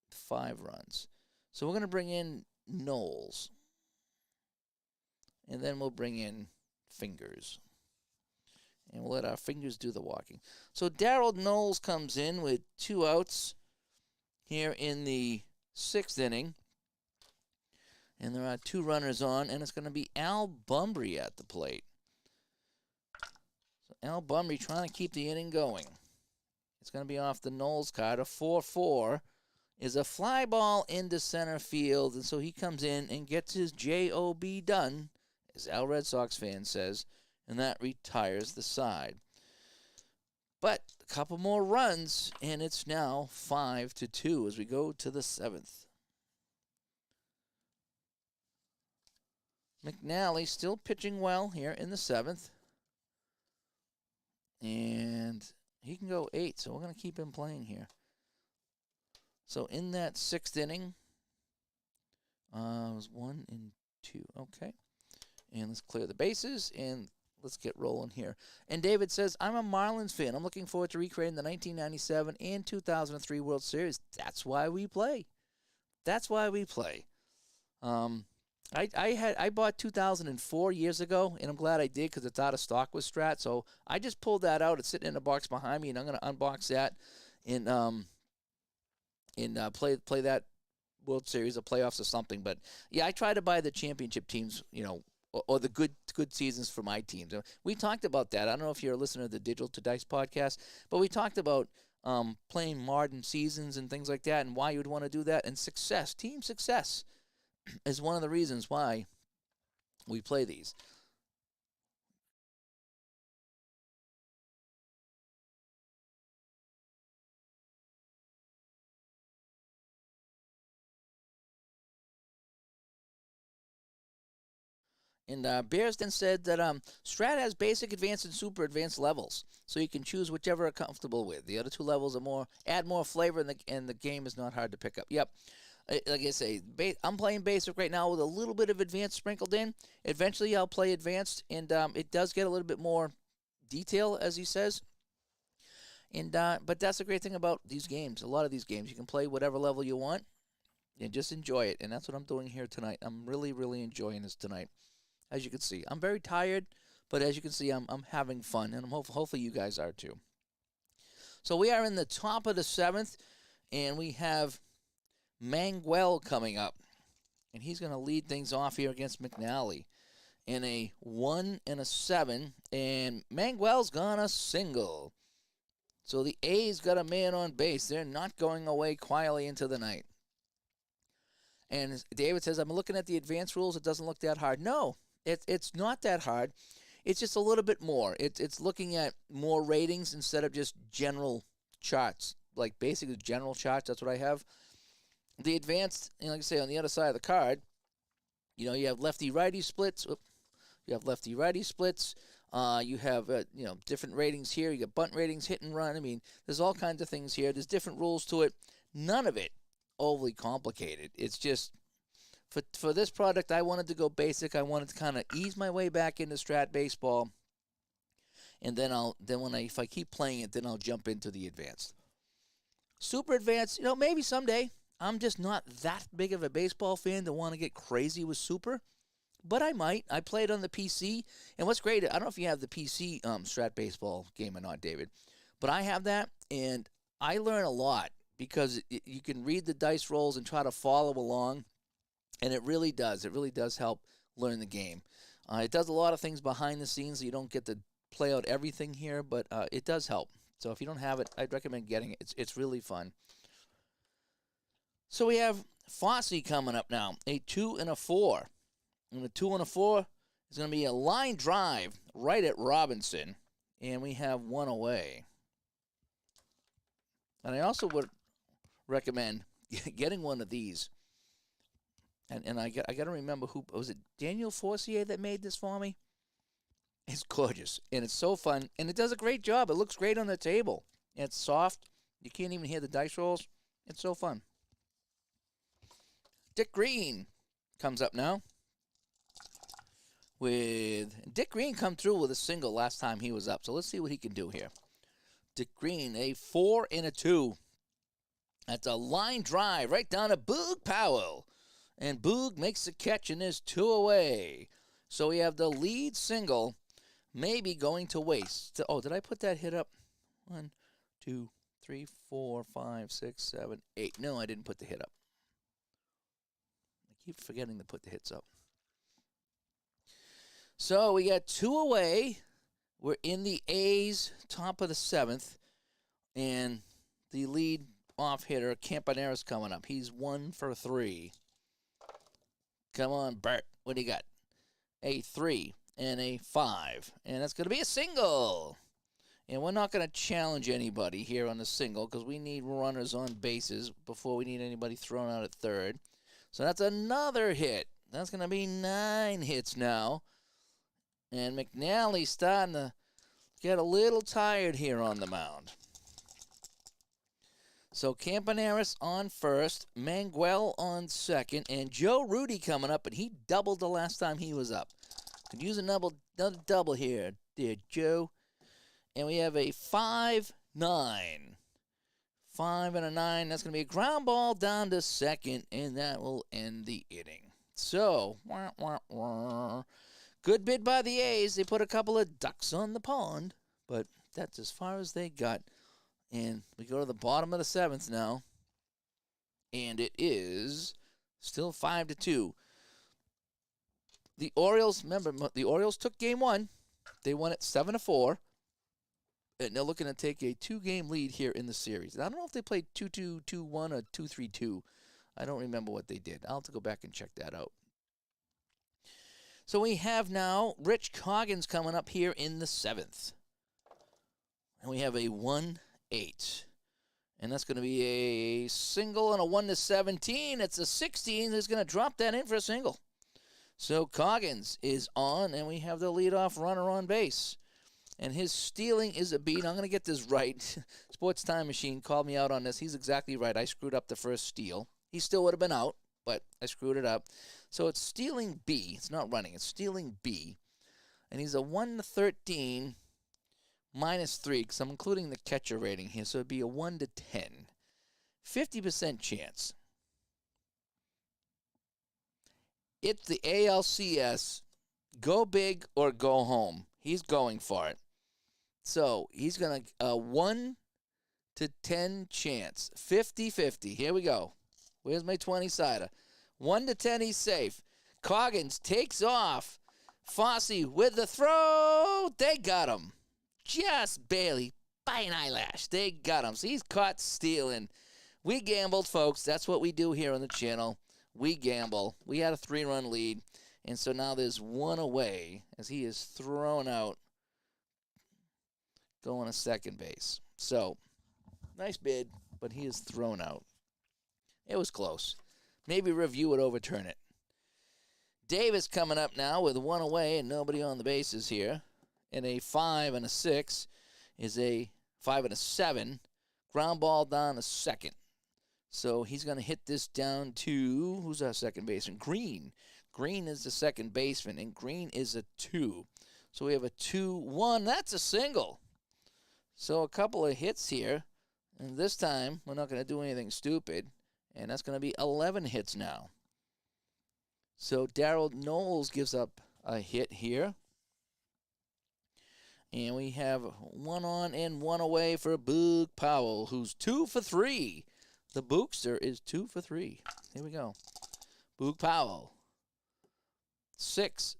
5 runs. So we're going to bring in Knowles. And then we'll bring in Fingers. And we'll let our Fingers do the walking. So Darrell Knowles comes in with 2 outs here in the 6th inning. And there are 2 runners on, and it's going to be Al Bumbry at the plate. So Al Bumbry trying to keep the inning going. It's going to be off the Knowles card. A 4-4 is a fly ball into center field, and so he comes in and gets his job done, as Al Red Sox fan says, and that retires the side. But a couple more runs, and it's now 5-2 as we go to the 7th. McNally still pitching well here in the 7th. And he can go 8, so we're going to keep him playing here. So in that 6th inning, it was 1 and 2. Okay. And let's clear the bases, and let's get rolling here. And David says, I'm a Marlins fan. I'm looking forward to recreating the 1997 and 2003 World Series. That's why we play. That's why we play. I bought 2004 years ago, and I'm glad I did because it's out of stock with Strat. So I just pulled that out. It's sitting in a box behind me, and I'm going to unbox that and play that World Series or playoffs or something. But yeah, I try to buy the championship teams, or the good seasons for my teams. We talked about that. I don't know if you're a listener to the Digital to Dice podcast, but we talked about playing modern seasons and things like that, and why you would want to do that. And success, team success, is one of the reasons why we play these. And Bears then said that Strat has basic, advanced, and super advanced levels, so you can choose whichever you're comfortable with. The other 2 levels are add more flavor, and the game is not hard to pick up. Yep. Like I say, I'm playing basic right now with a little bit of advanced sprinkled in. Eventually, I'll play advanced, and it does get a little bit more detail, as he says. And but that's the great thing about these games. A lot of these games, you can play whatever level you want and just enjoy it. And that's what I'm doing here tonight. I'm really, really enjoying this tonight. As you can see, I'm very tired, but as you can see, I'm having fun, and hopefully you guys are too. So we are in the top of the 7th, and we have Manguel coming up, and he's going to lead things off here against McNally in a 1 and a 7, and Manguel's gone a single. So the A's got a man on base. They're not going away quietly into the night. And David says, I'm looking at the advanced rules. It doesn't look that hard. No, it's not that hard. It's just a little bit more. It's looking at more ratings instead of just general charts, like basically general charts. That's what I have. The advanced, like I say, on the other side of the card, you have lefty-righty splits. You have lefty-righty splits. You have different ratings here. You got bunt ratings, hit and run. I mean, there's all kinds of things here. There's different rules to it. None of it overly complicated. It's just for this product, I wanted to go basic. I wanted to kind of ease my way back into Strat baseball, and then if I keep playing it, then I'll jump into the advanced. Super advanced, maybe someday. I'm just not that big of a baseball fan to want to get crazy with super. but I might. I played on the PC, and what's great, I don't know if you have the PC Strat Baseball game or not, David, but I have that, and I learn a lot because you can read the dice rolls and try to follow along, and it really does. It really does help learn the game. It does a lot of things behind the scenes, so you don't get to play out everything here, but it does help. So if you don't have it, I'd recommend getting it. It's really fun. So we have Fosse coming up now, a 2 and a 4. And the 2 and a 4 is going to be a line drive right at Robinson, and we have one away. And I also would recommend getting one of these. And I got to remember who was it, Daniel Forcier that made this for me. It's gorgeous and it's so fun and it does a great job. It looks great on the table. And it's soft. You can't even hear the dice rolls. It's so fun. Dick Green comes up now. Dick Green come through with a single last time he was up. So let's see what he can do here. Dick Green, a 4 and a 2. That's a line drive right down to Boog Powell. And Boog makes the catch and is 2 away. So we have the lead single maybe going to waste. Oh, did I put that hit up? 1, 2, 3, 4, 5, 6, 7, 8. No, I didn't put the hit up. I keep forgetting to put the hits up. So we got 2 away. We're in the A's top of the 7th. And the lead off hitter, Campaneris, coming up. He's 1 for 3. Come on, Bert. What do you got? A 3 and a 5. And that's going to be a single. And we're not going to challenge anybody here on the single because we need runners on bases before we need anybody thrown out at third. So that's another hit. That's going to be 9 hits now. And McNally's starting to get a little tired here on the mound. So Campaneris on first, Manguel on second, and Joe Rudy coming up, and he doubled the last time he was up. Could use another double here, dear Joe. And we have a 5-9. 5 and a 9. That's going to be a ground ball down to second, and that will end the inning. So, good bid by the A's. They put a couple of ducks on the pond, but that's as far as they got. And we go to the bottom of the 7th now. And it is still 5-2. The Orioles, remember, the Orioles took game 1. They won it 7-4. And they're looking to take a 2-game lead here in the series. And I don't know if they played 2-2, 2-1, or 2-3-2. I don't remember what they did. I'll have to go back and check that out. So we have now Rich Coggins coming up here in the 7th. And we have a 1-8. And that's going to be a single and a 1-17. It's a 16. He's going to drop that in for a single. So Coggins is on, and we have the leadoff runner on base. And his stealing is a beat. I'm going to get this right. Sports Time Machine called me out on this. He's exactly right. I screwed up the first steal. He still would have been out, but I screwed it up. So it's stealing B. It's not running. It's stealing B. And he's a 1-13 -3 because I'm including the catcher rating here. So it'd be a 1-10. 50% chance. It's the ALCS. Go big or go home. He's going for it. So he's going to 1-10 chance. 50-50. Here we go. Where's my 20-sider? 1-10, he's safe. Coggins takes off. Fosse with the throw. They got him. Just barely by an eyelash. They got him. So he's caught stealing. We gambled, folks. That's what we do here on the channel. We gamble. We had a 3-run lead. And so now there's one away as he is thrown out going to second base. So, nice bid, but he is thrown out. It was close. Maybe review would overturn it. Davis coming up now with one away and nobody on the bases here. And a 5 and a 6 is a 5 and a 7. Ground ball down to second. So he's going to hit this down to, who's our second baseman? Green. Green is the second baseman, and Green is a 2. So we have a 2-1. That's a single. So a couple of hits here. And this time, we're not going to do anything stupid. And that's going to be 11 hits now. So Darryl Knowles gives up a hit here. And we have 1 on and 1 away for Boog Powell, who's 2 for 3. The Bookster is 2 for 3. Here we go. Boog Powell. 6-7.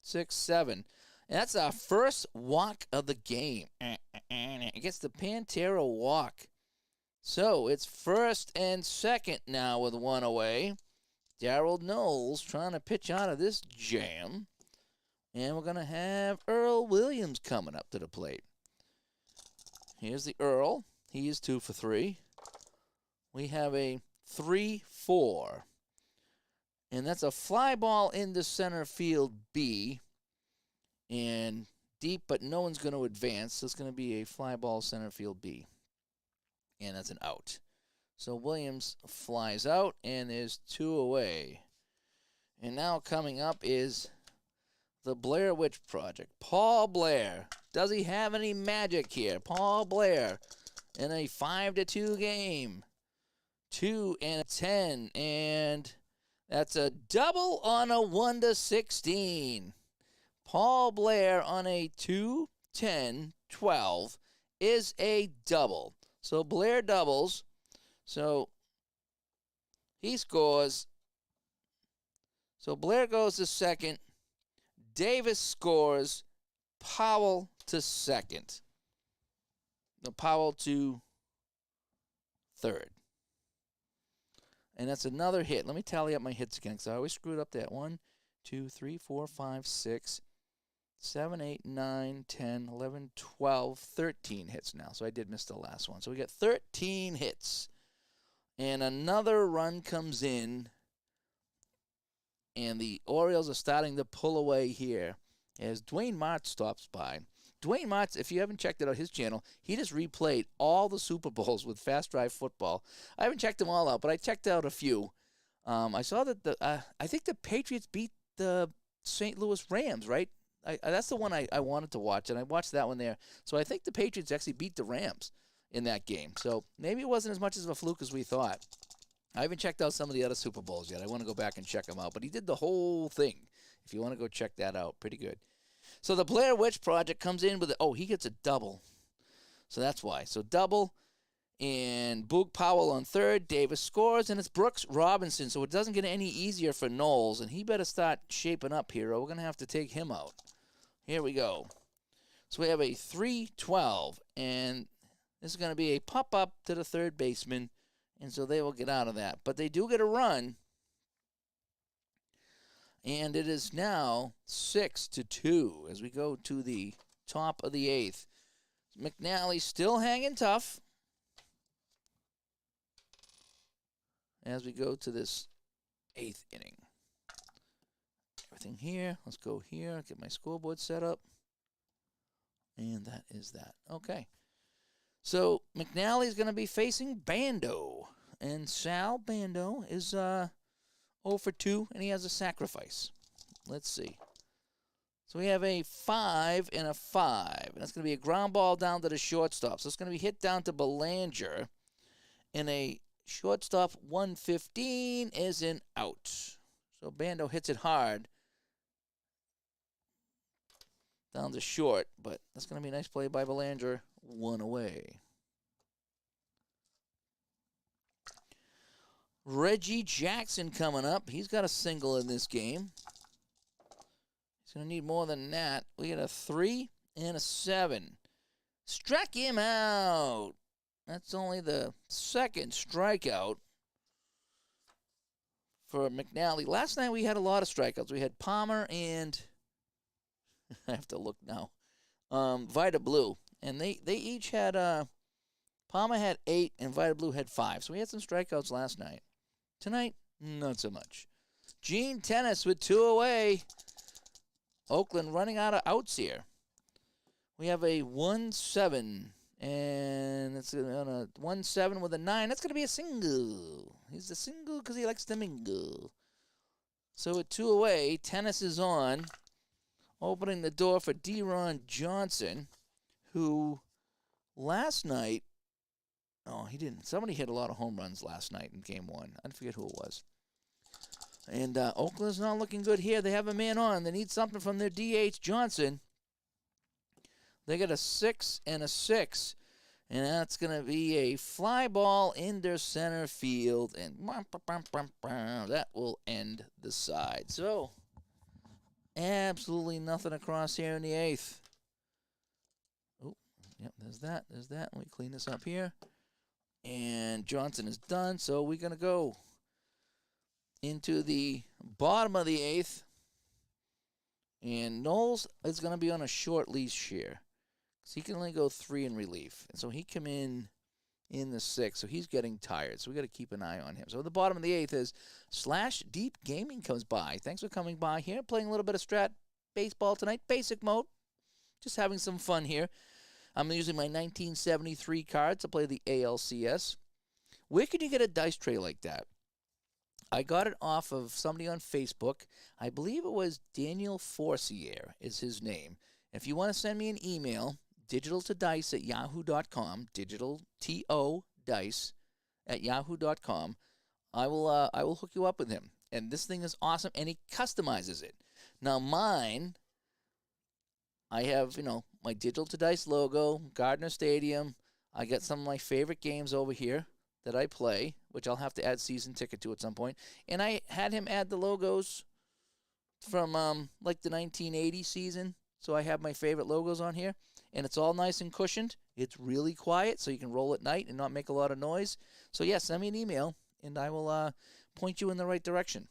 6-7. And that's our first walk of the game. It gets the Pantera walk. So it's first and second now with 1 away. Darryl Knowles trying to pitch out of this jam. And we're going to have Earl Williams coming up to the plate. Here's the Earl. He is 2 for 3. We have a 3-4. And that's a fly ball into center field B. And deep, but no one's going to advance. So it's going to be a fly ball center field B. And that's an out. So Williams flies out, and there's 2 away. And now coming up is the Blair Witch Project. Paul Blair. Does he have any magic here? Paul Blair in a 5-2 game. 2 and a 10. And that's a double on a 1-16. Paul Blair on a 2-10-12 is a double. So Blair doubles. So he scores. So Blair goes to second. Davis scores. Powell to second. The Powell to third. And that's another hit. Let me tally up my hits again, because I always screwed up that. 1, 2, 3, 4, 5, 6, 7, 8, 9, 10, 11, 12, 13 hits now. So I did miss the last one. So we got 13 hits. And another run comes in. And the Orioles are starting to pull away here as Dwayne Martz stops by. Dwayne Martz, if you haven't checked out his channel, he just replayed all the Super Bowls with Fast Drive Football. I haven't checked them all out, but I checked out a few. I saw that I think the Patriots beat the St. Louis Rams, right? That's the one I wanted to watch, and I watched that one there. So I think the Patriots actually beat the Rams in that game. So maybe it wasn't as much of a fluke as we thought. I haven't checked out some of the other Super Bowls yet. I want to go back and check them out. But he did the whole thing. If you want to go check that out, pretty good. So the Blair Witch Project comes in with he gets a double. So that's why. So double, and Boog Powell on third. Davis scores, and it's Brooks Robinson. So it doesn't get any easier for Knowles, and he better start shaping up here, or we're going to have to take him out. Here we go. So we have a 3-12, and this is going to be a pop-up to the third baseman. And so they will get out of that. But they do get a run. And it is now 6-2 as we go to the top of the 8th. McNally still hanging tough as we go to this 8th inning. Everything here. Let's go here. Get my scoreboard set up. And that is that. Okay. So McNally is going to be facing Bando. And Sal Bando is 0 for 2, and he has a sacrifice. Let's see. So we have a 5 and a 5. And that's going to be a ground ball down to the shortstop. So it's going to be hit down to Belanger. And a shortstop 115 is an out. So Bando hits it hard down to short. But that's going to be a nice play by Belanger. 1 away. Reggie Jackson coming up. He's got a single in this game. He's going to need more than that. We got a 3 and a 7. Struck him out. That's only the second strikeout for McNally. Last night we had a lot of strikeouts. We had Palmer and I have to look now. Vita Blue. And they each had Palmer had 8 and Vita Blue had 5. So we had some strikeouts last night. Tonight, not so much. Gene Tennis with 2 away. Oakland running out of outs here. We have a 1-7. And it's on a 1-7 with a 9. That's going to be a single. He's a single because he likes to mingle. So with 2 away, Tennis is on. Opening the door for Deron Johnson, who last night, he didn't. Somebody hit a lot of home runs last night in game 1. I forget who it was. And Oakland's not looking good here. They have a man on. They need something from their DH, Johnson. They got a 6 and a 6. And that's going to be a fly ball into center field. And that will end the side. So, absolutely nothing across here in the 8th. Oh, yep, there's that. There's that. Let me clean this up here. And Johnson is done. So, we're going to go into the bottom of the 8th. And Knowles is going to be on a short leash here. So he can only go 3 in relief. And so he come in the 6th. So he's getting tired. So we got to keep an eye on him. So the bottom of the 8th is Slash Deep Gaming comes by. Thanks for coming by here. Playing a little bit of Strat baseball tonight. Basic mode. Just having some fun here. I'm using my 1973 card to play the ALCS. Where can you get a dice tray like that? I got it off of somebody on Facebook. I believe it was Daniel Forcier is his name. If you want to send me an email, digitaltodice@yahoo.com, digitaltodice@yahoo.com, I will hook you up with him. And this thing is awesome, and he customizes it. Now mine, I have, my Digital to Dice logo, Gardner Stadium. I got some of my favorite games over here that I play, which I'll have to add season ticket to at some point. And I had him add the logos from like the 1980 season. So I have my favorite logos on here. And it's all nice and cushioned. It's really quiet, so you can roll at night and not make a lot of noise. So yeah, send me an email, and I will point you in the right direction.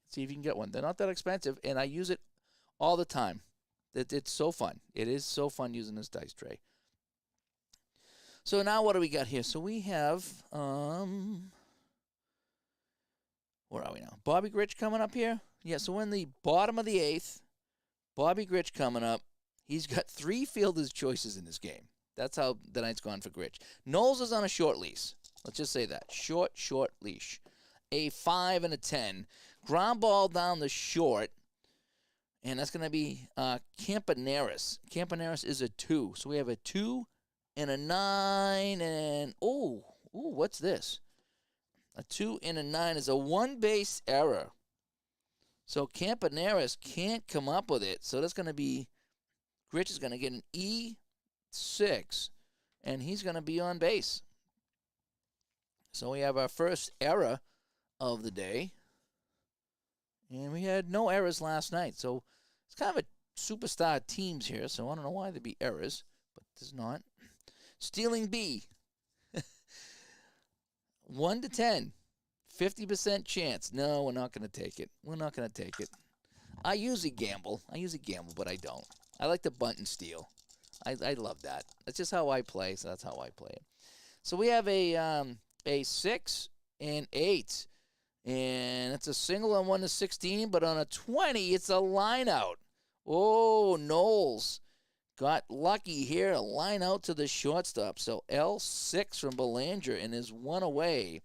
See if you can get one. They're not that expensive, and I use it all the time. It's so fun. It is so fun using this dice tray. So now what do we got here? So we have, where are we now? Bobby Grich coming up here. Yeah, so we're in the bottom of the 8th. Bobby Grich coming up. He's got 3 fielder's choices in this game. That's how the night's gone for Grich. Knowles is on a short leash. Let's just say that. Short leash. A 5 and a 10. Ground ball down the short. And that's going to be Campaneris. Campaneris is a 2. So we have a 2 and a 9. And, what's this? A 2 and a 9 is a 1-base error. So Campaneris can't come up with it. So that's going to be, Grich is going to get an E6, and he's going to be on base. So we have our first error of the day. And we had no errors last night. So it's kind of a superstar teams here. So I don't know why there'd be errors, but there's not. Stealing B. 1 to 10. 50% chance. No, we're not going to take it. We're not going to take it. I usually gamble, but I don't. I like to bunt and steal. I love that. That's just how I play, so that's how I play it. So we have a 6 and 8. And it's a single on 1 to 16, but on a 20, it's a line out. Oh, Knowles got lucky here, a line out to the shortstop. So L6 from Belanger and is 1 away.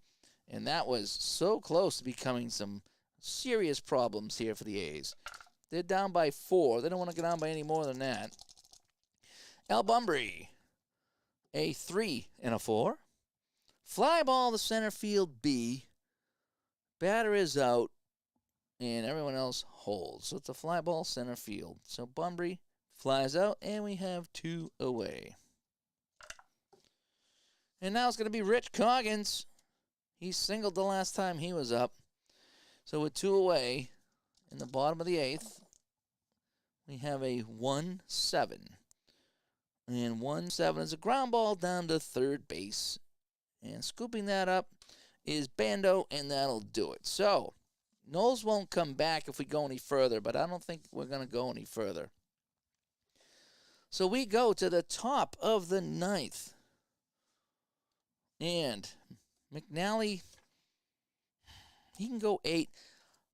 And that was so close to becoming some serious problems here for the A's. They're down by 4. They don't want to get down by any more than that. Al Bumbry, a 3 and a 4. Fly ball to center field B. Batter is out, and everyone else holds. So it's a fly ball center field. So Bumbry flies out, and we have 2 away. And now it's going to be Rich Coggins. He singled the last time he was up. So with 2 away in the bottom of the 8th, we have a 1-7. And 1-7 is a ground ball down to third base. And scooping that up is Bando, and that'll do it. So Knowles won't come back if we go any further, but I don't think we're going to go any further. So we go to the top of the 9th. And McNally, he can go 8.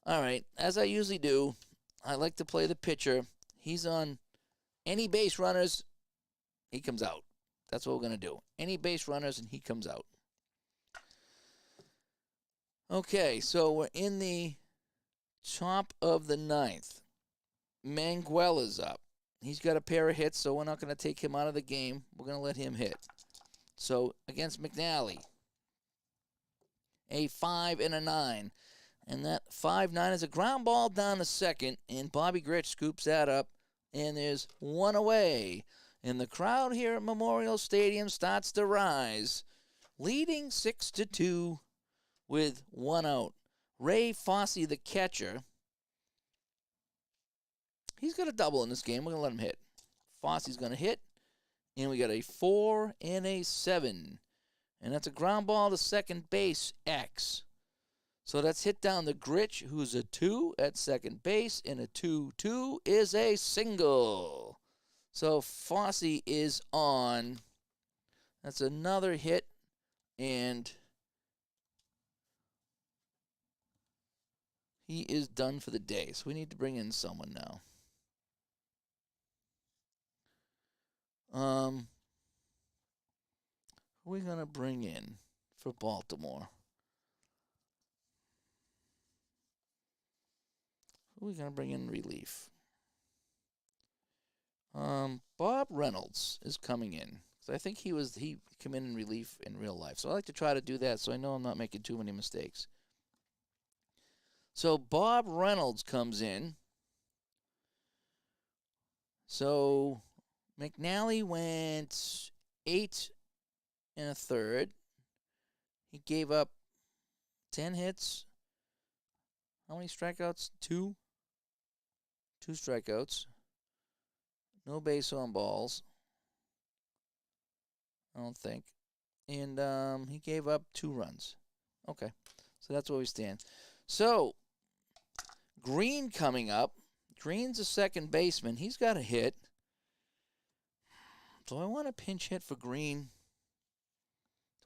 All right, as I usually do, I like to play the pitcher. He's on any base runners, he comes out. That's what we're going to do. Any base runners, and he comes out. Okay, so we're in the top of the 9th. Manguela's up. He's got a pair of hits, so we're not going to take him out of the game. We're going to let him hit. So against McNally, a 5 and a 9. And that 5-9 is a ground ball down to second, and Bobby Gritch scoops that up, and there's one away. And the crowd here at Memorial Stadium starts to rise, leading 6-2 with one out. Ray Fosse, the catcher, he's got a double in this game. We're going to let him hit. Fosse's going to hit, and we got a 4 and a 7. And that's a ground ball to second base, X. So that's hit down to Gritch, who's a 2 at second base, and a 2-2 is a single. So Fosse is on. That's another hit, and he is done for the day. So we need to bring in someone now. Who are we going to bring in for Baltimore? Who are we going to bring in relief? Bob Reynolds is coming in. So I think he came in relief in real life. So I like to try to do that so I know I'm not making too many mistakes. So Bob Reynolds comes in. So McNally went 8 1/3. He gave up 10 hits. How many strikeouts? 2. 2 strikeouts. No base on balls, I don't think. And he gave up 2 runs. Okay, so that's where we stand. So, Green coming up. Green's a second baseman. He's got a hit. Do I want to pinch hit for Green?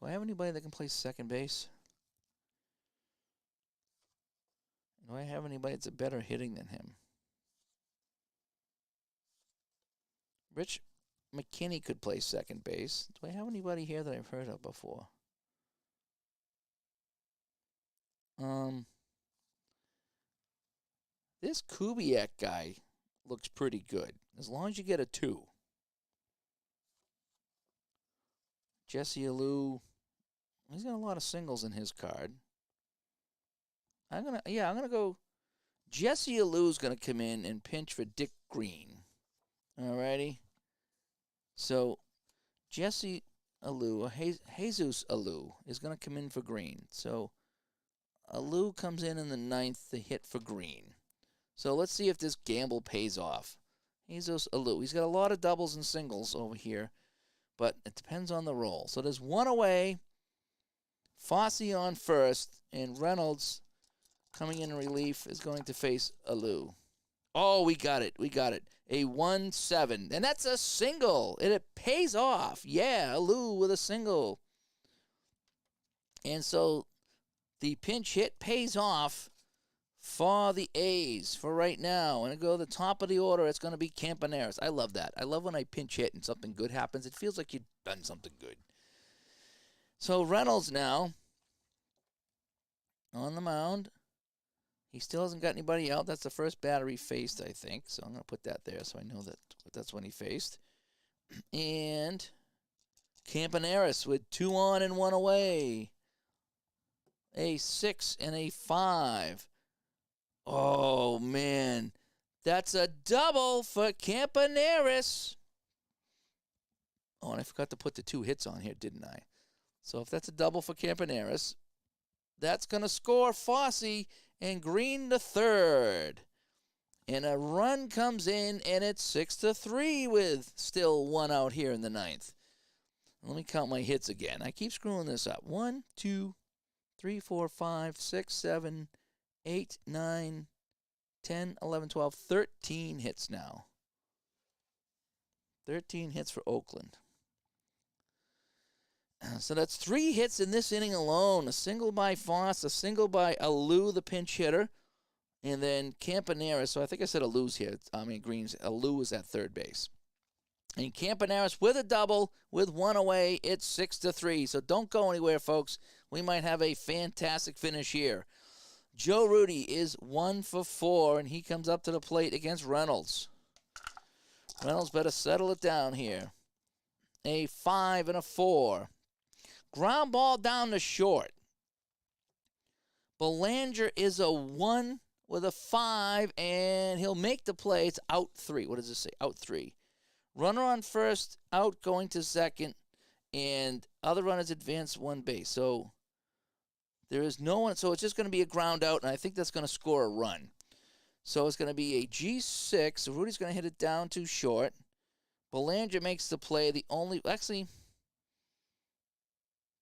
Do I have anybody that can play second base? Do I have anybody that's a better hitting than him? Rich McKinney could play second base. Do I have anybody here that I've heard of before? This Kubiak guy looks pretty good, as long as you get a 2. Jesse Alou, he's got a lot of singles in his card. I'm gonna go. Jesse Alou's gonna come in and pinch for Dick Green. Alrighty. So Jesse Alou, Jesus Alou, is gonna come in for Green. So Alou comes in the 9th to hit for Green. So let's see if this gamble pays off. Jesus Alou, he's got a lot of doubles and singles over here, but it depends on the roll. So there's one away. Fosse on first, and Reynolds coming in relief is going to face Alou. Oh, we got it. A 1-7. And that's a single. And it pays off. Yeah, Alou with a single. And so the pinch hit pays off for the A's for right now. And I go to the top of the order, it's going to be Campaneris. I love that. I love when I pinch hit and something good happens. It feels like you've done something good. So Reynolds now on the mound. He still hasn't got anybody out. That's the first batter he faced, I think. So I'm going to put that there so I know that that's when he faced. And Campaneris with 2 on and 1 away. A 6 and a 5. Oh, man. That's a double for Campaneris. Oh, and I forgot to put the 2 hits on here, didn't I? So if that's a double for Campaneris, that's going to score Fosse and Green the 3rd. And a run comes in, and it's 6-3 with still 1 out here in the 9th. Let me count my hits again. I keep screwing this up. 1, 2, 3, 4, 5, 6, 7, 8, 9, 10, 11, 12, 13 hits now. 13 hits for Oakland. So that's 3 hits in this inning alone. A single by Foss, a single by Alou, the pinch hitter, and then Campaneris. So I think I said Alou's here. Green's. Alou is at third base. And Campaneris with a double with 1 away. It's 6-3. So don't go anywhere, folks. We might have a fantastic finish here. Joe Rudy is 1 for 4, and he comes up to the plate against Reynolds. Reynolds better settle it down here. A 5 and a 4. Ground ball down to short. Belanger is a 1 with a 5, and he'll make the play. It's out 3. What does it say? Out 3. Runner on first, out going to second, and other runners advance 1 base. So there is no one. So it's just going to be a ground out, and I think that's going to score a run. So it's going to be a G6. So Rudy's going to hit it down too short. Belanger makes the play. Actually,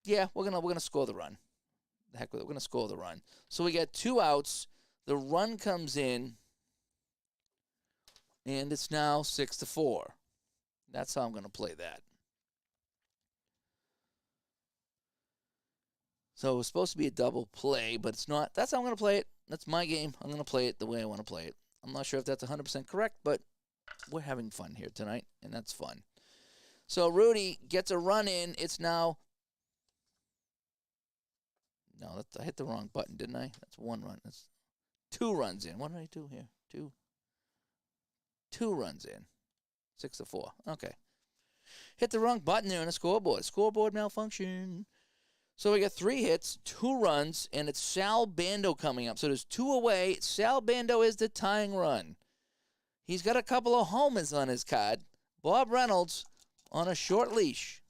yeah, we're gonna score the run. The heck with it, we're gonna score the run. So we got 2 outs. The run comes in, and it's now 6-4. That's how I'm gonna play that. So it was supposed to be a double play, but it's not. That's how I'm gonna play it. That's my game. I'm gonna play it the way I want to play it. I'm not sure if that's 100% correct, but we're having fun here tonight, and that's fun. So Rudy gets a run in. It's now. No, I hit the wrong button, didn't I? That's 1 run. That's 2 runs in. What did I do here? 2 runs in. 6-4. Okay. Hit the wrong button there on the scoreboard. Scoreboard malfunction. So we got 3 hits, 2 runs, and it's Sal Bando coming up. So there's 2 away. Sal Bando is the tying run. He's got a couple of homers on his card. Bob Reynolds on a short leash.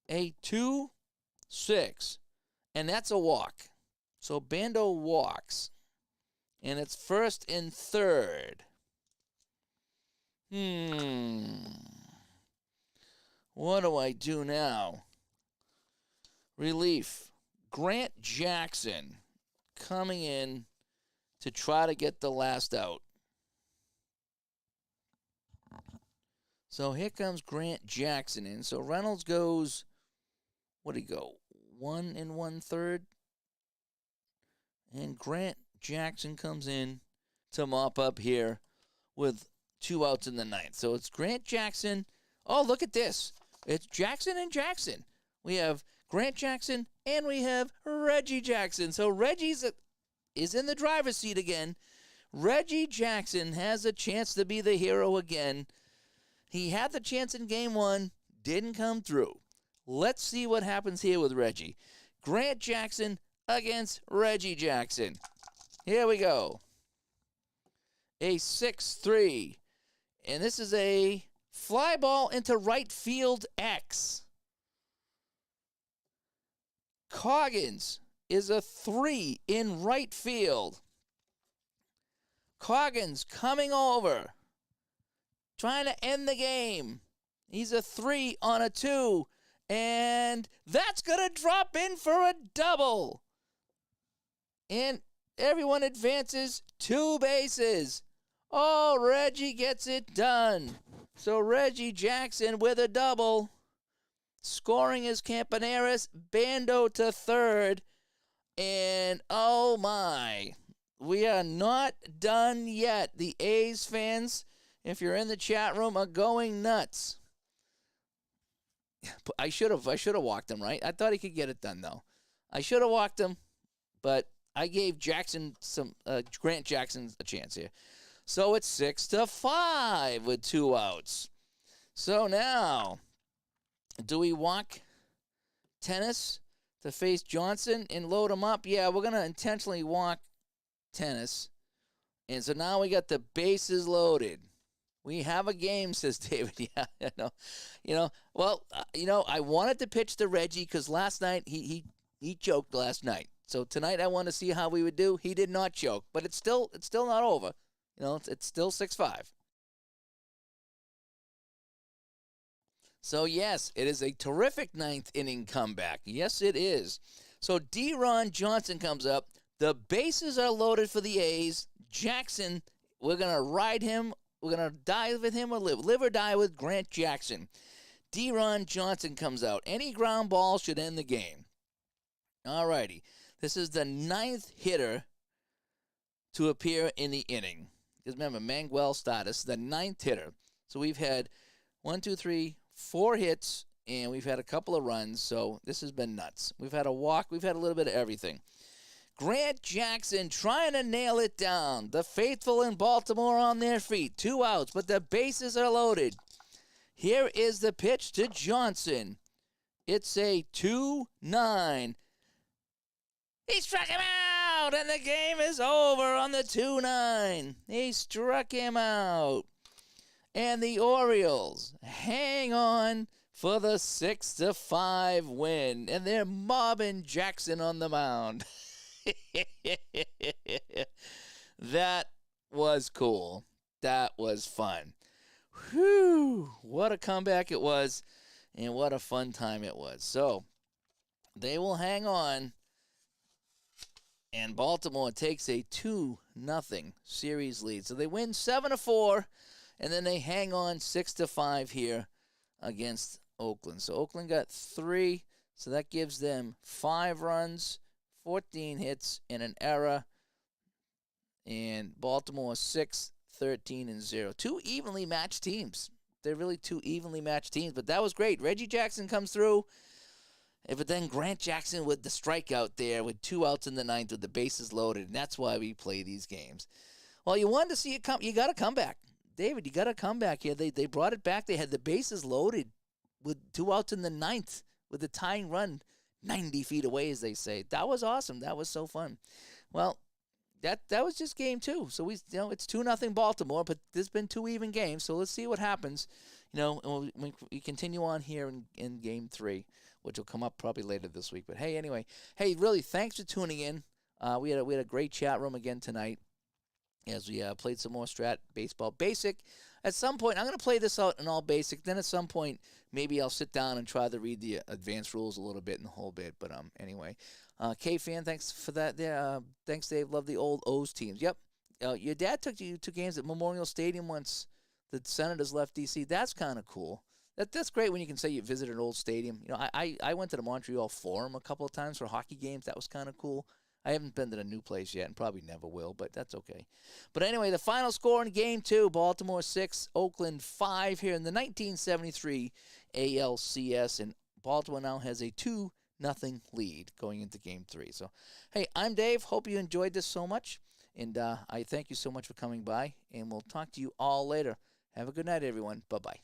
A 2-6. And that's a walk. So Bando walks. And it's first and third. What do I do now? Relief. Grant Jackson coming in to try to get the last out. So here comes Grant Jackson in. So Reynolds goes, what did he go? 1 1/3. And Grant Jackson comes in to mop up here with 2 outs in the 9th. So it's Grant Jackson. Oh, look at this. It's Jackson and Jackson. We have Grant Jackson and we have Reggie Jackson. So Reggie's is in the driver's seat again. Reggie Jackson has a chance to be the hero again. He had the chance in game 1, didn't come through. Let's see what happens here with Reggie. Grant Jackson against Reggie Jackson. Here we go. A 6-3. And this is a fly ball into right field X. Coggins is a 3 in right field. Coggins coming over, trying to end the game. He's a 3 on a 2. And that's going to drop in for a double. And everyone advances 2 bases. Oh, Reggie gets it done. So Reggie Jackson with a double. Scoring is Campaneris. Bando to third. And oh my, we are not done yet. The A's fans, if you're in the chat room, are going nuts. I should have walked him, right? I thought he could get it done, though. I should have walked him, but I gave Grant Jackson a chance here. So it's 6-5 with 2 outs. So now, do we walk Tennis to face Johnson and load him up? Yeah, we're going to intentionally walk Tennis. And so now we got the bases loaded. We have a game, says David. Yeah, Well, I wanted to pitch to Reggie because last night he choked last night. So tonight I want to see how we would do. He did not choke, but it's still not over. It's still 6-5. So yes, it is a terrific 9th inning comeback. Yes, it is. So D-Ron Johnson comes up. The bases are loaded for the A's. Jackson, we're gonna ride him. We're going to die with him or live or die with Grant Jackson. D-Ron Johnson comes out. Any ground ball should end the game. All righty. This is the 9th hitter to appear in the inning. Because remember, Manguel status, the 9th hitter. So we've had 4 hits, and we've had a couple of runs. So this has been nuts. We've had a walk. We've had a little bit of everything. Grant Jackson trying to nail it down. The faithful in Baltimore on their feet. 2 outs, but the bases are loaded. Here is the pitch to Johnson. It's a 2-9. He struck him out, and the game is over on the 2-9. He struck him out. And the Orioles hang on for the 6-5 win. And they're mobbing Jackson on the mound. That was cool. That was fun. Whew, what a comeback it was, and what a fun time it was. So they will hang on, and Baltimore takes a 2-0 series lead. So they win 7-4, and then they hang on 6-5 here against Oakland. So Oakland got 3, so that gives them 5 runs, 14 hits, and an error. And Baltimore 6, 13, and 0. 2 evenly matched teams. They're really 2 evenly matched teams, but that was great. Reggie Jackson comes through. But then Grant Jackson with the strikeout there with 2 outs in the 9th with the bases loaded, and that's why we play these games. Well, you wanted to see it come. You got to come back. David, you got to come back here. They brought it back. They had the bases loaded with 2 outs in the 9th with the tying run 90 feet away, as they say. That was awesome. That was so fun. Well, that was just game 2. So it's 2-0 Baltimore, but there's been 2 even games. So let's see what happens. We continue on here in game 3, which will come up probably later this week. But hey, anyway, really, thanks for tuning in. We had a great chat room again tonight as we played some more Strat Baseball Basic. At some point, I'm going to play this out in all basic. Then at some point, maybe I'll sit down and try to read the advanced rules a little bit and the whole bit. But anyway, K-Fan, thanks for that there. Thanks, Dave. Love the old O's teams. Yep. Your dad took you to games at Memorial Stadium once the Senators left D.C. That's kind of cool. That's great when you can say you visited an old stadium. I went to the Montreal Forum a couple of times for hockey games. That was kind of cool. I haven't been to the new place yet and probably never will, but that's okay. But anyway, the final score in Game 2, Baltimore 6, Oakland 5 here in the 1973 ALCS, and Baltimore now has a 2-0 lead going into Game 3. So, hey, I'm Dave. Hope you enjoyed this so much, and I thank you so much for coming by, and we'll talk to you all later. Have a good night, everyone. Bye-bye.